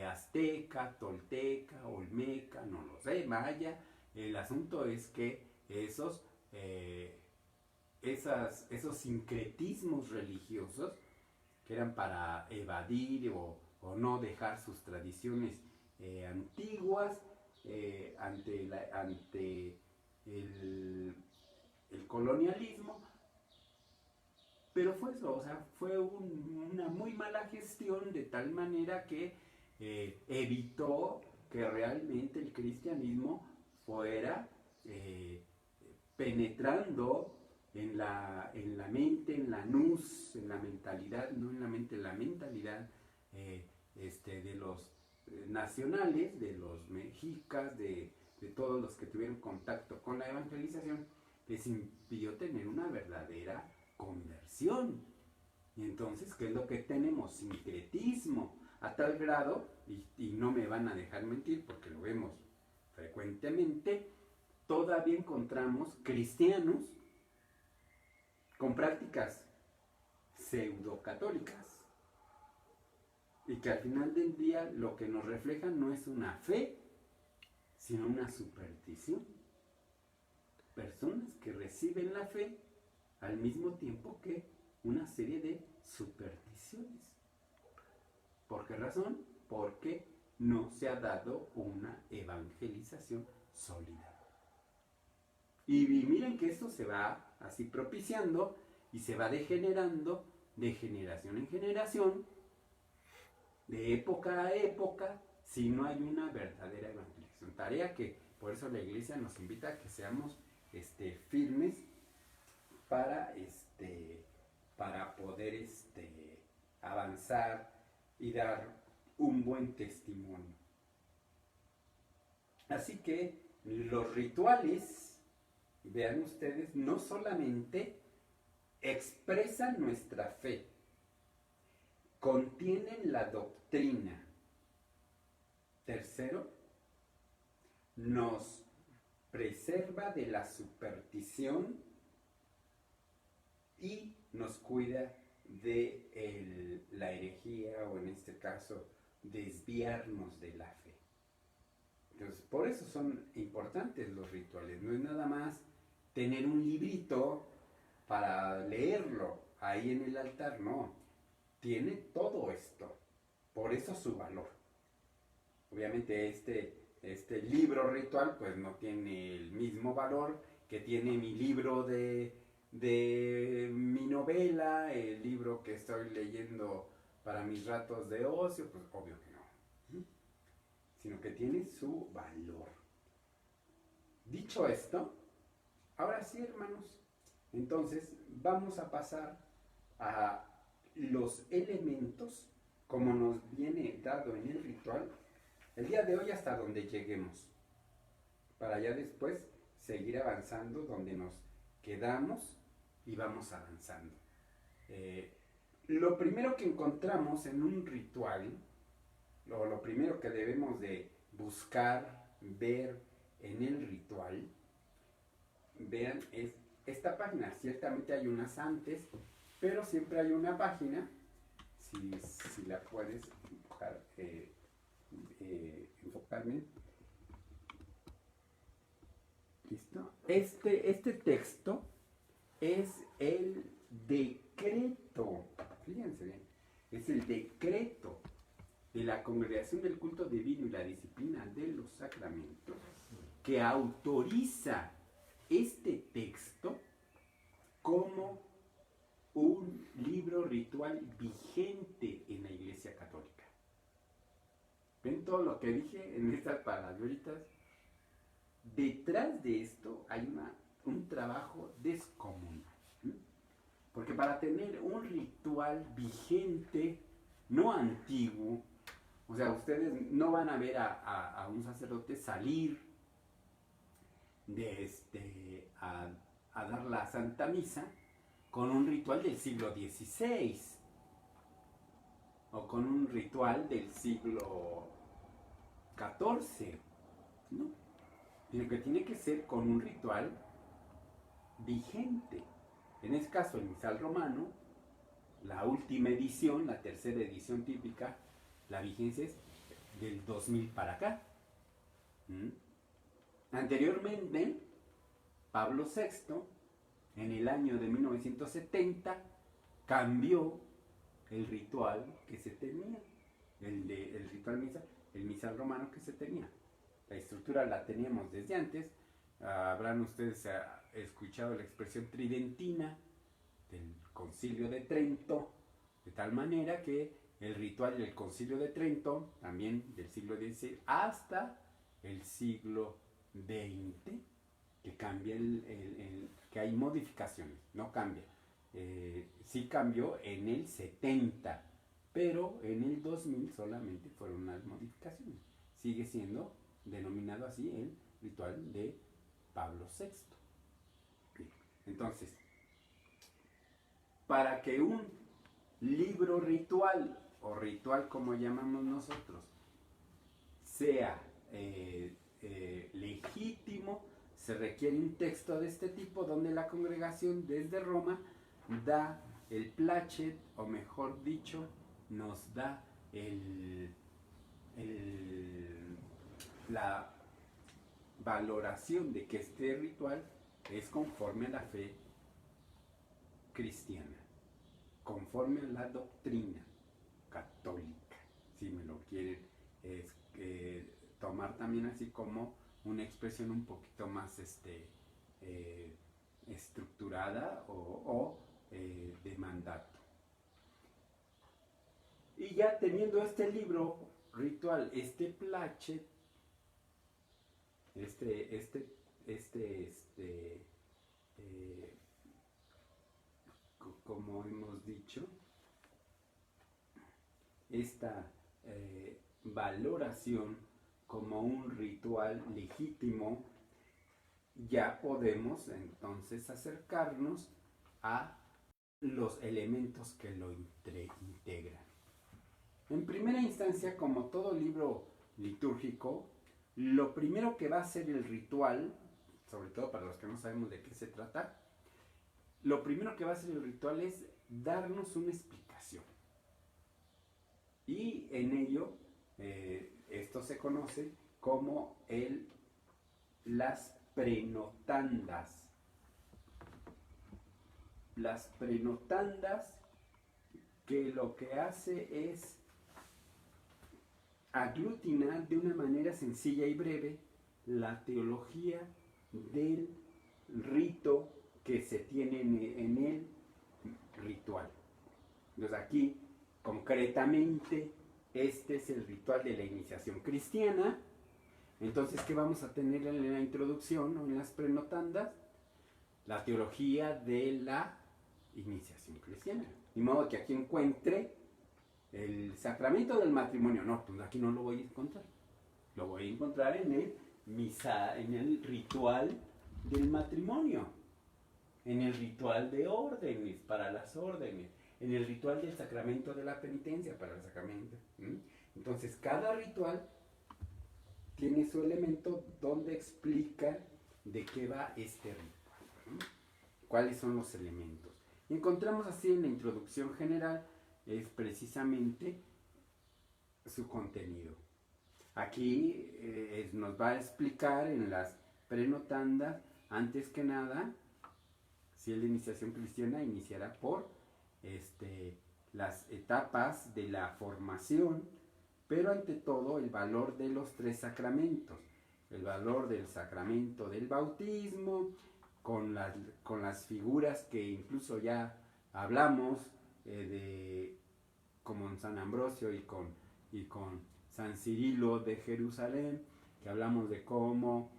Azteca, tolteca, olmeca, no lo sé, maya. El asunto es que esos sincretismos religiosos, que eran para evadir o no dejar sus tradiciones antiguas ante el colonialismo, pero fue eso, o sea, fue una muy mala gestión, de tal manera que evitó que realmente el cristianismo fuera penetrando en la mente, en la nous, en la mentalidad, no en la mente, en la mentalidad de los nacionales, de los mexicas, de todos los que tuvieron contacto con la evangelización, les impidió tener una verdadera conversión. Y entonces, ¿qué es lo que tenemos? Sincretismo, a tal grado, y no me van a dejar mentir porque lo vemos frecuentemente, todavía encontramos cristianos con prácticas pseudocatólicas, y que al final del día lo que nos reflejan no es una fe, sino una superstición. Personas que reciben la fe al mismo tiempo que una serie de supersticiones. ¿Por qué razón? Porque no se ha dado una evangelización sólida. Y miren que esto se va así propiciando y se va degenerando de generación en generación, de época a época, si no hay una verdadera evangelización. Tarea que por eso la iglesia nos invita a que seamos firmes para poder avanzar y dar un buen testimonio. Así que los rituales, vean ustedes, no solamente expresan nuestra fe, contienen la doctrina. Tercero, nos preserva de la superstición y nos cuida de la herejía, o en este caso, desviarnos de la fe. Entonces, por eso son importantes los rituales. No es nada más tener un librito para leerlo ahí en el altar, no. Tiene todo esto. Por eso su valor. Obviamente este libro ritual pues no tiene el mismo valor que tiene mi libro de mi novela, el libro que estoy leyendo para mis ratos de ocio, pues obvio que no. Sino que tiene su valor. Dicho esto, ahora sí, hermanos, entonces vamos a pasar a los elementos como nos viene dado en el ritual el día de hoy, hasta donde lleguemos, para ya después seguir avanzando donde nos quedamos y vamos avanzando. Lo primero que encontramos en un ritual, lo primero que debemos de buscar, ver en el ritual, vean, es esta página. Ciertamente hay unas antes, pero siempre hay una página, si la puedes buscar, enfocarme. ¿Listo? Este texto es el decreto, fíjense bien, es el decreto de la Congregación del Culto Divino y la Disciplina de los Sacramentos, que autoriza este texto como un libro ritual vigente en la Iglesia Católica. ¿Ven todo lo que dije en estas palabritas? Detrás de esto hay un trabajo descomunal. Porque para tener un ritual vigente, no antiguo, o sea, ustedes no van a ver a un sacerdote salir a dar la Santa Misa con un ritual del siglo XVI o con un ritual del siglo XIV, ¿no? Sino que tiene que ser con un ritual vigente. En este caso, el misal romano, la última edición, la tercera edición típica, la vigencia es del 2000 para acá. Anteriormente, Pablo VI, en el año de 1970, cambió el ritual que se tenía, el ritual misal, el misal romano que se tenía. La estructura la teníamos desde antes. Habrán ustedes escuchado la expresión tridentina del Concilio de Trento, de tal manera que el ritual del Concilio de Trento, también del siglo XVI hasta el siglo XX, que cambia que hay modificaciones, no cambia. Sí cambió en el 70, pero en el 2000 solamente fueron unas modificaciones. Sigue siendo denominado así el ritual de Pablo VI. Entonces, para que un libro ritual, o ritual como llamamos nosotros, sea legítimo, se requiere un texto de este tipo donde la congregación desde Roma da el placet, o mejor dicho, nos da la valoración de que este ritual es conforme a la fe cristiana, conforme a la doctrina católica, si me lo quieren tomar también así como una expresión un poquito más estructurada o de mandato. Y ya teniendo este libro ritual, este placet, como hemos dicho, esta valoración como un ritual legítimo, ya podemos entonces acercarnos a los elementos que lo integran. En primera instancia, como todo libro litúrgico, lo primero que va a ser el ritual, sobre todo para los que no sabemos de qué se trata, lo primero que va a hacer el ritual es darnos una explicación. Y en ello, esto se conoce como las prenotandas. Las prenotandas, que lo que hace es aglutinar de una manera sencilla y breve la teología del rito que se tiene en el ritual. Entonces aquí, concretamente, este es el ritual de la iniciación cristiana. Entonces, ¿qué vamos a tener en la introducción o en las prenotandas? La teología de la iniciación cristiana. De modo que aquí encuentre el sacramento del matrimonio. No, pues aquí no lo voy a encontrar. Lo voy a encontrar en el ritual del matrimonio, en el ritual de órdenes, para las órdenes, en el ritual del sacramento de la penitencia, para el sacramento. Entonces, cada ritual tiene su elemento donde explica de qué va este ritual, cuáles son los elementos. Y encontramos así en la introducción general, es precisamente su contenido. Aquí nos va a explicar en las prenotandas, antes que nada, si es la iniciación cristiana, iniciará por las etapas de la formación, pero ante todo el valor de los 3 sacramentos, el valor del sacramento del bautismo, con las figuras que incluso ya hablamos, como en San Ambrosio y con San Cirilo de Jerusalén, que hablamos de cómo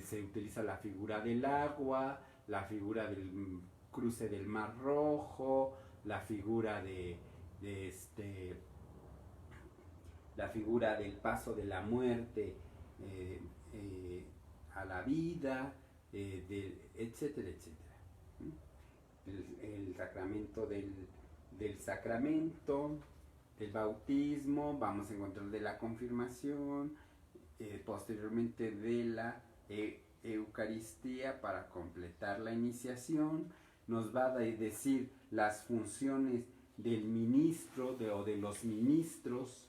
se utiliza la figura del agua, la figura del cruce del Mar Rojo, la figura la figura del paso de la muerte a la vida, etcétera, etcétera. El sacramento del sacramento, del bautismo, vamos a encontrar de la confirmación, posteriormente de la Eucaristía para completar la iniciación. Nos va a decir las funciones del ministro o de los ministros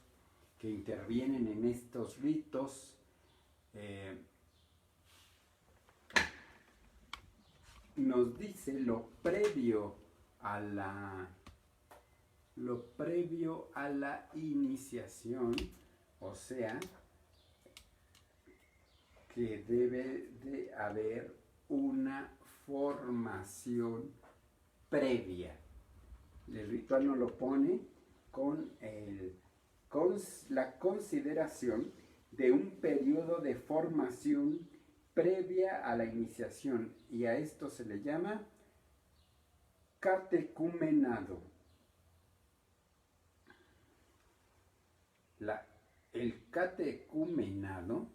que intervienen en estos ritos. Nos dice lo previo a la iniciación, o sea, que debe de haber una formación previa. El ritual nos lo pone con la consideración de un periodo de formación previa a la iniciación, y a esto se le llama catecumenado. El catecumenado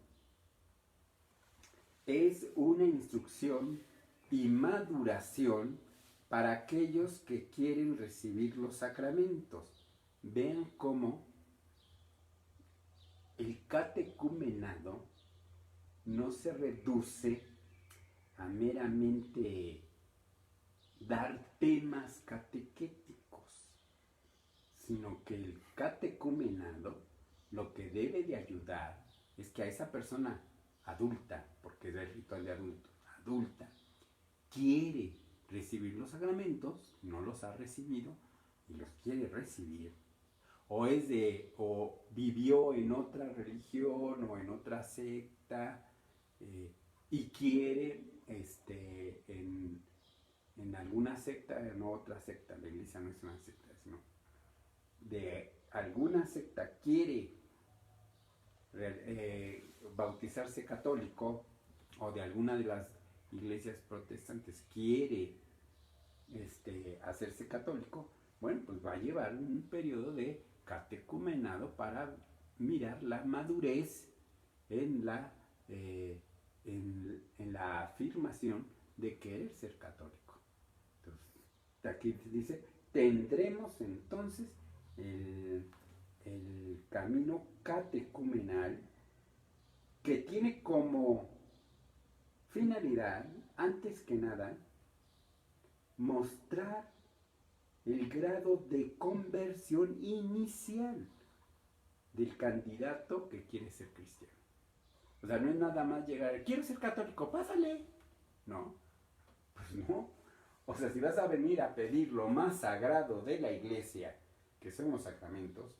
es una instrucción y maduración para aquellos que quieren recibir los sacramentos. Vean cómo el catecumenado no se reduce a meramente dar temas catequéticos, sino que el catecumenado lo que debe de ayudar es que a esa persona adulta, porque es el ritual de adulta, quiere recibir los sacramentos, no los ha recibido y los quiere recibir, o vivió en otra religión o en otra secta y quiere en alguna secta, no otra secta, la iglesia no es una secta, sino de alguna secta quiere bautizarse católico, o de alguna de las iglesias protestantes quiere hacerse católico, bueno, pues va a llevar un periodo de catecumenado para mirar la madurez en la afirmación de querer ser católico. Entonces, aquí dice, tendremos entonces el camino catecumenal, que tiene como finalidad, antes que nada, mostrar el grado de conversión inicial del candidato que quiere ser cristiano. O sea, no es nada más llegar, quiero ser católico, pásale. No, pues no. O sea, si vas a venir a pedir lo más sagrado de la iglesia, que son los sacramentos,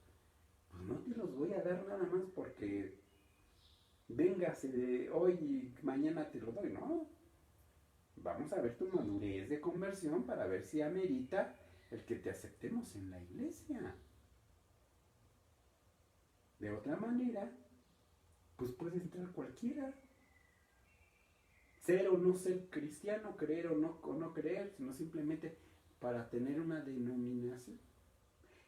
pues no te los voy a dar nada más porque vengas hoy y mañana te lo doy, ¿no? Vamos a ver tu madurez de conversión para ver si amerita el que te aceptemos en la iglesia. De otra manera, pues puede entrar cualquiera. Ser o no ser cristiano, creer o no creer, sino simplemente para tener una denominación.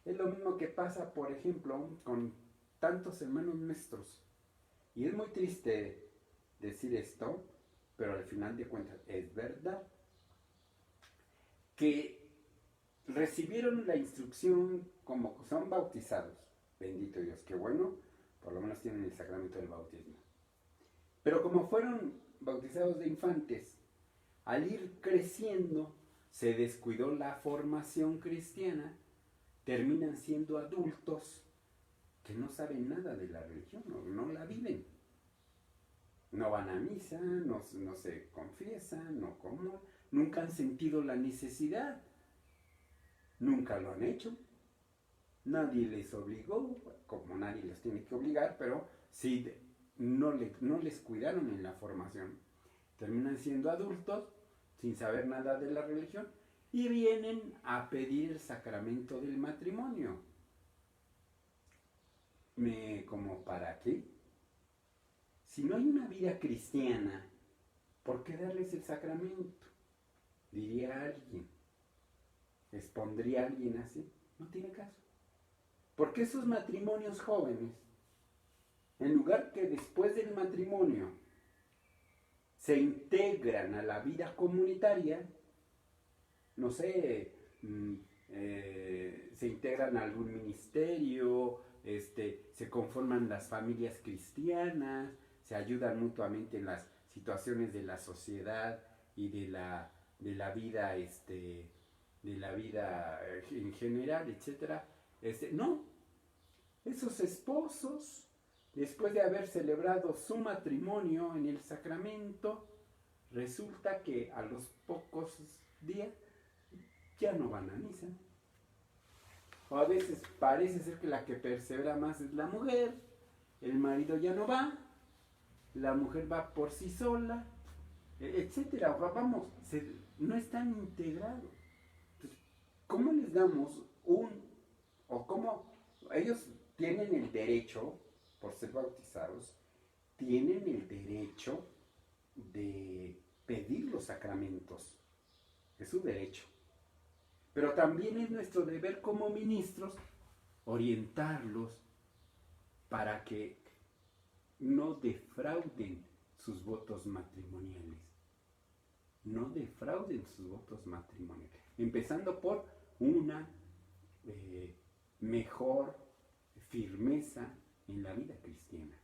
Es lo mismo que pasa, por ejemplo, con tantos hermanos nuestros. Y es muy triste decir esto, pero al final de cuentas es verdad. Que recibieron la instrucción como son bautizados. Bendito Dios, qué bueno, por lo menos tienen el sacramento del bautismo. Pero como fueron bautizados de infantes, al ir creciendo se descuidó la formación cristiana, terminan siendo adultos que no saben nada de la religión, no la viven. No van a misa, no se confiesan, no comen, nunca han sentido la necesidad, nunca lo han hecho. Nadie les obligó, como nadie los tiene que obligar, pero sí no les cuidaron en la formación. Terminan siendo adultos sin saber nada de la religión y vienen a pedir el sacramento del matrimonio. ¿Como para qué? Si no hay una vida cristiana, ¿por qué darles el sacramento? Diría alguien. ¿Expondría alguien así? No tiene caso. Porque esos matrimonios jóvenes, en lugar que después del matrimonio se integran a la vida comunitaria, no sé, se integran a algún ministerio, se conforman las familias cristianas, se ayudan mutuamente en las situaciones de la sociedad y de la vida, de la vida en general, etcétera. No, esos esposos, después de haber celebrado su matrimonio en el sacramento, resulta que a los pocos días ya no van a misa. O a veces parece ser que la que persevera más es la mujer, el marido ya no va, la mujer va por sí sola, etcétera. Vamos, no están integrados. Entonces, ¿cómo les damos o cómo ellos tienen el derecho, por ser bautizados, tienen el derecho de pedir los sacramentos? Es su derecho. Pero también es nuestro deber como ministros orientarlos para que no defrauden sus votos matrimoniales. No defrauden sus votos matrimoniales. Empezando por una mejor firmeza en la vida cristiana.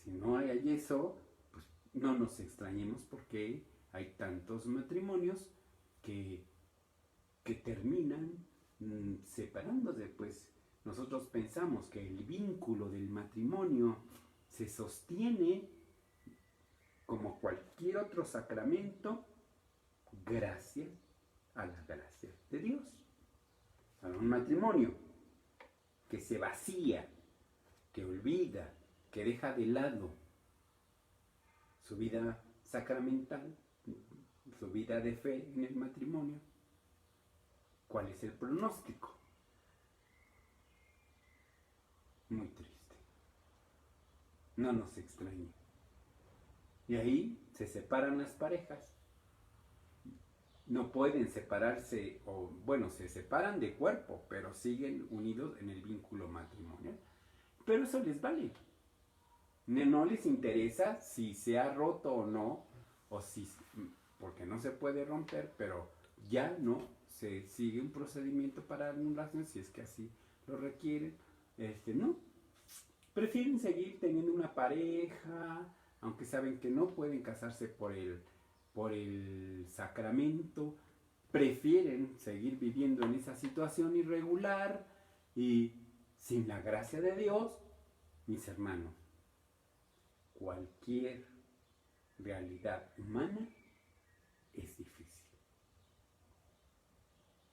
Si no hay eso, pues no nos extrañemos porque hay tantos matrimonios que terminan separándose. Pues nosotros pensamos que el vínculo del matrimonio se sostiene como cualquier otro sacramento gracias a la gracia de Dios. Para un matrimonio que se vacía, que olvida, que deja de lado su vida sacramental, su vida de fe en el matrimonio, ¿cuál es el pronóstico? Muy triste. No nos extrañe. Y ahí se separan las parejas. No pueden separarse, o bueno, se separan de cuerpo, pero siguen unidos en el vínculo matrimonial. Pero eso les vale. No les interesa si se ha roto o no, o si, porque no se puede romper, pero ya no se sigue un procedimiento para anulación si es que así lo requieren. No, prefieren seguir teniendo una pareja, aunque saben que no pueden casarse por el sacramento, prefieren seguir viviendo en esa situación irregular y sin la gracia de Dios. Mis hermanos, cualquier realidad humana es difícil.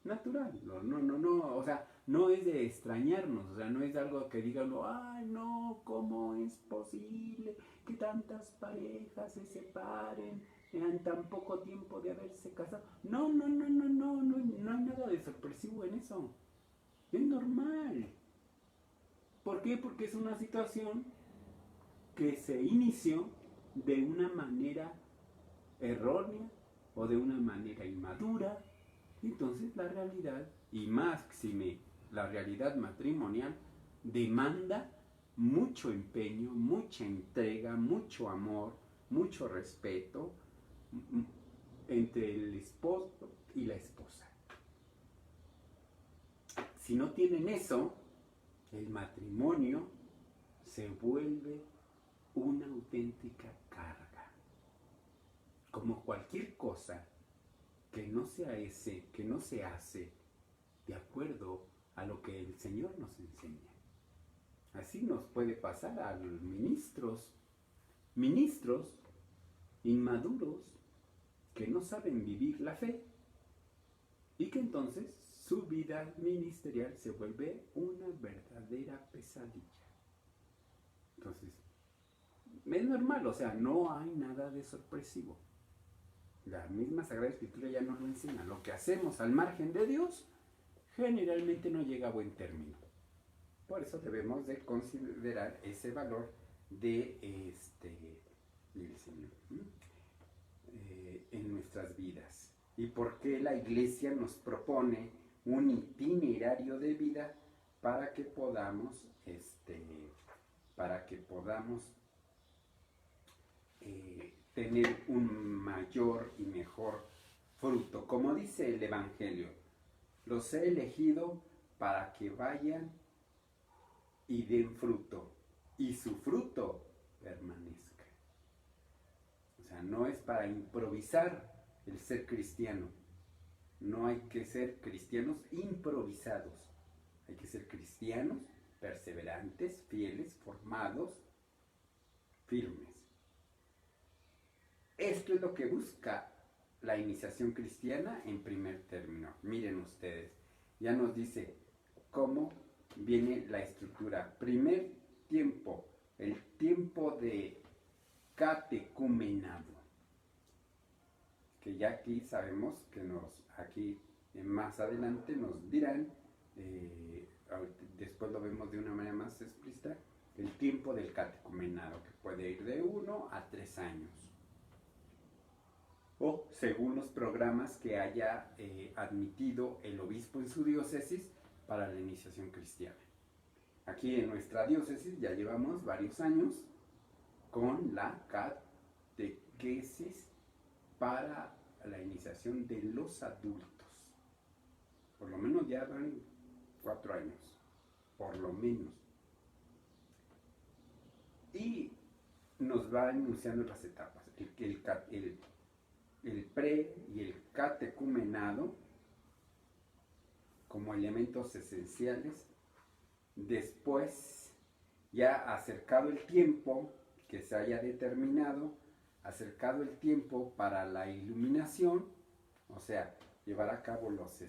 Natural, no, o sea, no es de extrañarnos, o sea, no es algo que digan, ay, no, ¿cómo es posible que tantas parejas se separen en tan poco tiempo de haberse casado? No hay nada de sorpresivo en eso, es normal. ¿Por qué? Porque es una situación que se inició de una manera errónea o de una manera inmadura. Entonces la realidad, y máxime la realidad matrimonial, demanda mucho empeño, mucha entrega, mucho amor, mucho respeto entre el esposo y la esposa. Si no tienen eso, el matrimonio se vuelve una auténtica carga. Como cualquier cosa que no se hace de acuerdo a lo que el Señor nos enseña. Así nos puede pasar a los ministros inmaduros que no saben vivir la fe y que entonces su vida ministerial se vuelve una verdadera pesadilla. Entonces, es normal, o sea, no hay nada de sorpresivo. La misma Sagrada Escritura ya nos lo enseña. Lo que hacemos al margen de Dios generalmente no llega a buen término. Por eso debemos de considerar ese valor de del Señor en nuestras vidas. Y por qué la Iglesia nos propone un itinerario de vida para que podamos tener un mayor y mejor fruto. Como dice el Evangelio, los he elegido para que vayan y den fruto, y su fruto permanezca. O sea, no es para improvisar el ser cristiano. No hay que ser cristianos improvisados. Hay que ser cristianos perseverantes, fieles, formados, firmes. Esto es lo que busca la iniciación cristiana en primer término. Miren ustedes, ya nos dice cómo viene la estructura. Primer tiempo, el tiempo de catecumenado, que ya aquí sabemos que aquí más adelante nos dirán, después lo vemos de una manera más explícita, el tiempo del catecumenado, que puede ir de 1 a 3 años. O según los programas que haya admitido el obispo en su diócesis para la iniciación cristiana. Aquí en nuestra diócesis ya llevamos varios años con la catequesis para la iniciación de los adultos. Por lo menos ya van 4 años, por lo menos. Y nos va enunciando las etapas. El pre y el catecumenado como elementos esenciales. Después, ya acercado el tiempo que se haya determinado, acercado el tiempo para la iluminación, o sea, llevar a cabo los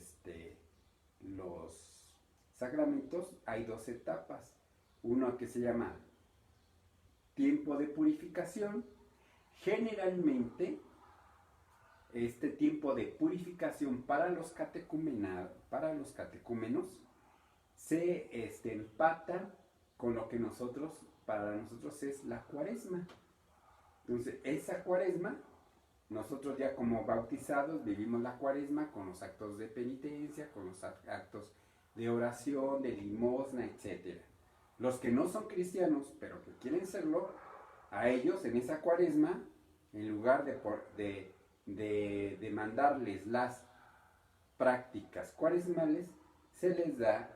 sacramentos, hay 2 etapas. Uno que se llama tiempo de purificación. Generalmente, este tiempo de purificación para los catecúmenos se empata con lo que para nosotros es la cuaresma. Entonces, esa cuaresma, nosotros ya como bautizados vivimos la cuaresma con los actos de penitencia, con los actos de oración, de limosna, etc. Los que no son cristianos, pero que quieren serlo, a ellos en esa cuaresma, en lugar de mandarles las prácticas cuaresmales, se les da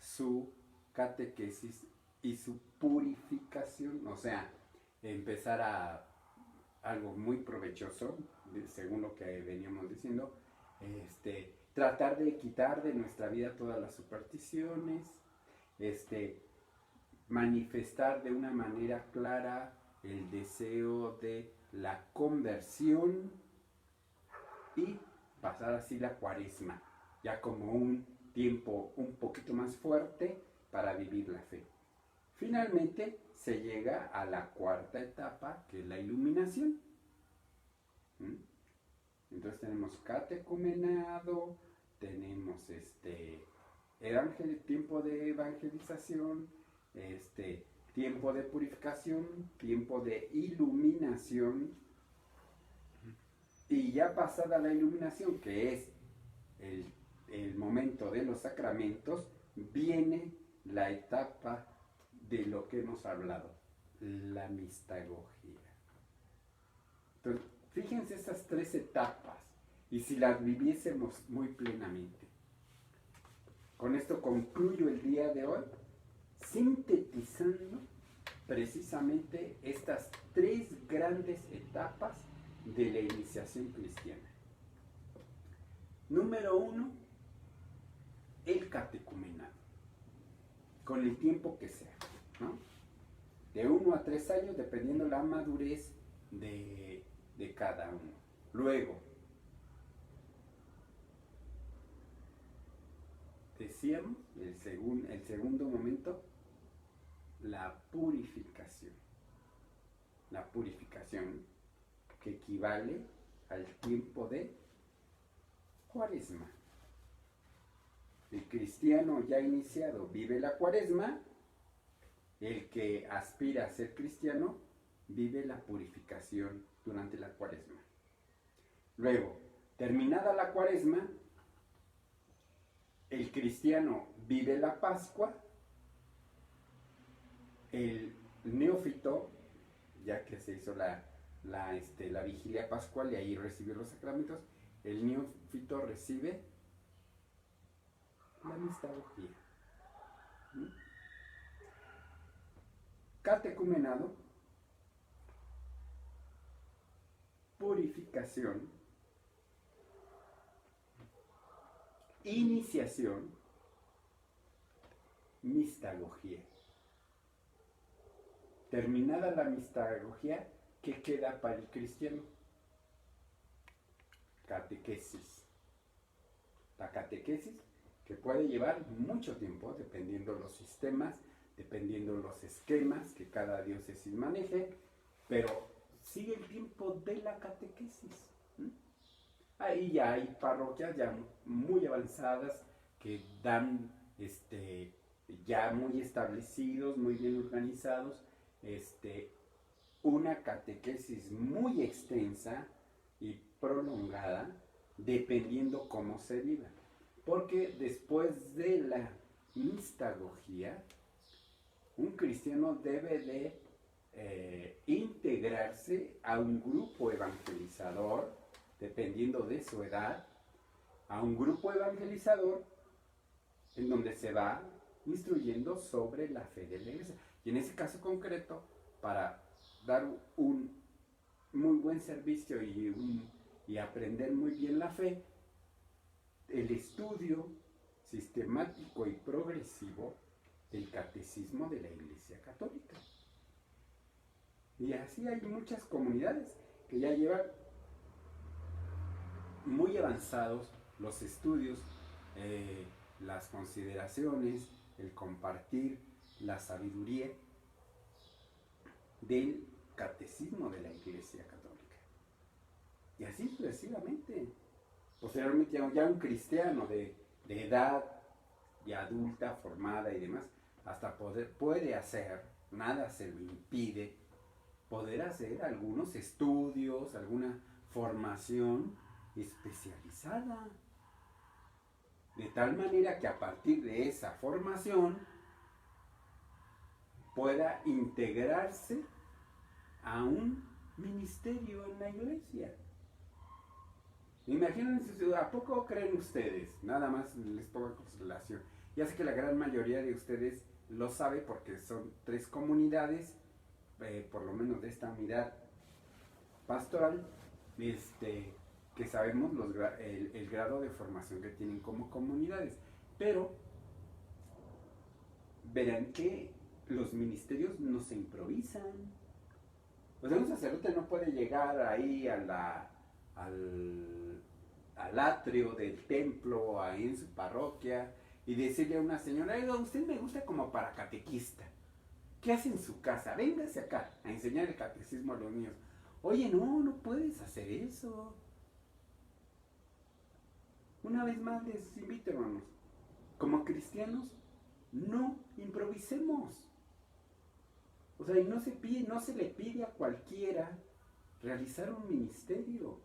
su catequesis y su purificación, o sea, empezar a algo muy provechoso, según lo que veníamos diciendo, tratar de quitar de nuestra vida todas las supersticiones, manifestar de una manera clara el deseo de la conversión y pasar así la cuaresma, ya como un tiempo un poquito más fuerte para vivir la fe. Finalmente se llega a la 4ª etapa, que es la iluminación. Entonces tenemos catecumenado, tenemos tiempo de evangelización, tiempo de purificación, tiempo de iluminación, y ya pasada la iluminación, que es el momento de los sacramentos, viene la etapa de lo que hemos hablado, la mistagogía. Entonces, fíjense esas 3 etapas, y si las viviésemos muy plenamente. Con esto concluyo el día de hoy, sintetizando precisamente estas 3 grandes etapas de la iniciación cristiana. Número 1, el catecumenado, con el tiempo que sea, ¿no? De 1 a 3 años, dependiendo la madurez de cada uno. Luego, decíamos, el segundo momento, la purificación. La purificación que equivale al tiempo de Cuaresma. El cristiano ya iniciado vive la Cuaresma, el que aspira a ser cristiano vive la purificación durante la Cuaresma. Luego, terminada la Cuaresma, el cristiano vive la Pascua, el neófito, ya que se hizo la vigilia pascual y ahí recibió los sacramentos, el neófito recibe la mistagogía. Catecumenado, purificación, iniciación, mistagogía. Terminada la mistagogía, ¿qué queda para el cristiano? Catequesis. La catequesis que puede llevar mucho tiempo, dependiendo los sistemas, dependiendo los esquemas que cada diócesis maneje, pero sigue el tiempo de la catequesis. Ahí ya hay parroquias ya muy avanzadas que dan ya muy establecidos, muy bien organizados, una catequesis muy extensa y prolongada, dependiendo cómo se viva. Porque después de la mistagogía, un cristiano debe de integrarse a un grupo evangelizador, dependiendo de su edad, a un grupo evangelizador en donde se va instruyendo sobre la fe de la iglesia. Y en ese caso concreto, para dar un muy buen servicio y aprender muy bien la fe, el estudio sistemático y progresivo del catecismo de la Iglesia Católica. Y así hay muchas comunidades que ya llevan muy avanzados los estudios, las consideraciones, el compartir la sabiduría del catecismo de la Iglesia Católica. Y así sucesivamente. Posteriormente ya un cristiano de edad ya adulta, formada y demás, hasta puede hacer, nada se lo impide, poder hacer algunos estudios, alguna formación especializada. De tal manera que a partir de esa formación pueda integrarse a un ministerio en la iglesia. Imagínense, ¿a poco creen ustedes? Nada más les pongo consolación. Ya sé que la gran mayoría de ustedes lo sabe porque son 3 comunidades, por lo menos de esta unidad pastoral, que sabemos el grado de formación que tienen como comunidades. Pero verán que los ministerios no se improvisan. O sea, un sacerdote no puede llegar ahí al atrio del templo, ahí en su parroquia, y decirle a una señora: oiga, usted me gusta como para catequista. ¿Qué hace en su casa? Véngase acá a enseñar el catecismo a los niños. Oye, no puedes hacer eso. Una vez más les invito, hermanos, como cristianos, no improvisemos. O sea, y no se le pide a cualquiera realizar un ministerio.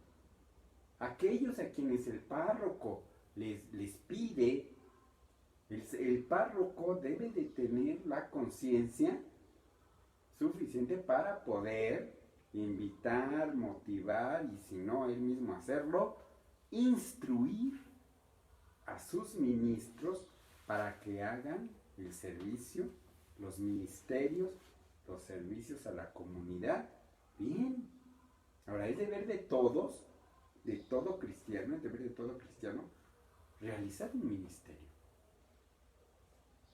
Aquellos a quienes el párroco les pide, el párroco debe de tener la conciencia suficiente para poder invitar, motivar y si no, él mismo hacerlo, instruir a sus ministros para que hagan el servicio, los ministerios, los servicios a la comunidad bien. Ahora, es deber de todos, de todo cristiano, es deber de todo cristiano realizar un ministerio.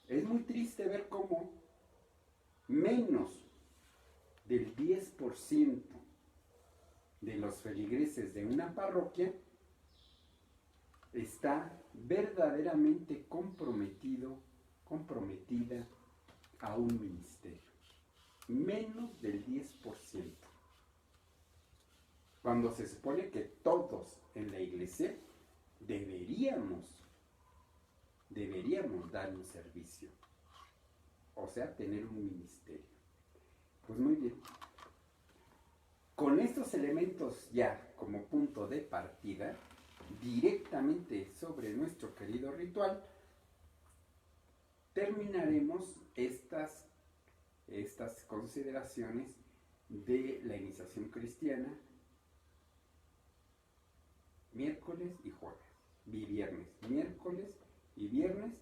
Es muy triste ver cómo menos del 10% de los feligreses de una parroquia está verdaderamente comprometida a un ministerio. Menos del 10%. Cuando se supone que todos en la iglesia deberíamos dar un servicio. O sea, tener un ministerio. Pues muy bien. Con estos elementos ya como punto de partida, directamente sobre nuestro querido ritual, terminaremos estas consideraciones de la iniciación cristiana miércoles y jueves, miércoles y viernes,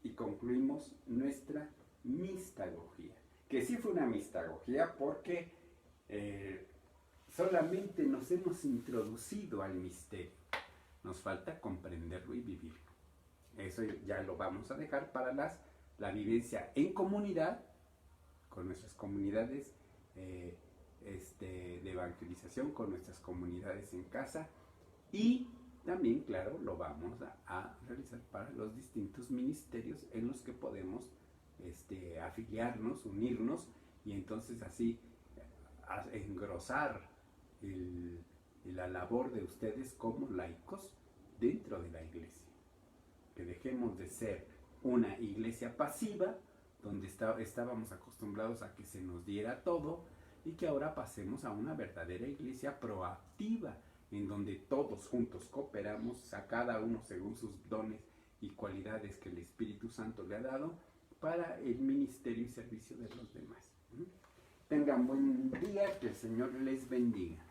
y concluimos nuestra mistagogía, que sí fue una mistagogía porque solamente nos hemos introducido al misterio, nos falta comprenderlo y vivirlo. Eso ya lo vamos a dejar para la vivencia en comunidad, con nuestras comunidades de evangelización, con nuestras comunidades en casa, y también, claro, lo vamos a realizar para los distintos ministerios en los que podemos afiliarnos, unirnos, y entonces así engrosar la labor de ustedes como laicos dentro de la iglesia. Que dejemos de ser una iglesia pasiva, donde estábamos acostumbrados a que se nos diera todo, y que ahora pasemos a una verdadera iglesia proactiva, en donde todos juntos cooperamos, a cada uno según sus dones y cualidades que el Espíritu Santo le ha dado, para el ministerio y servicio de los demás. Tengan buen día, que el Señor les bendiga.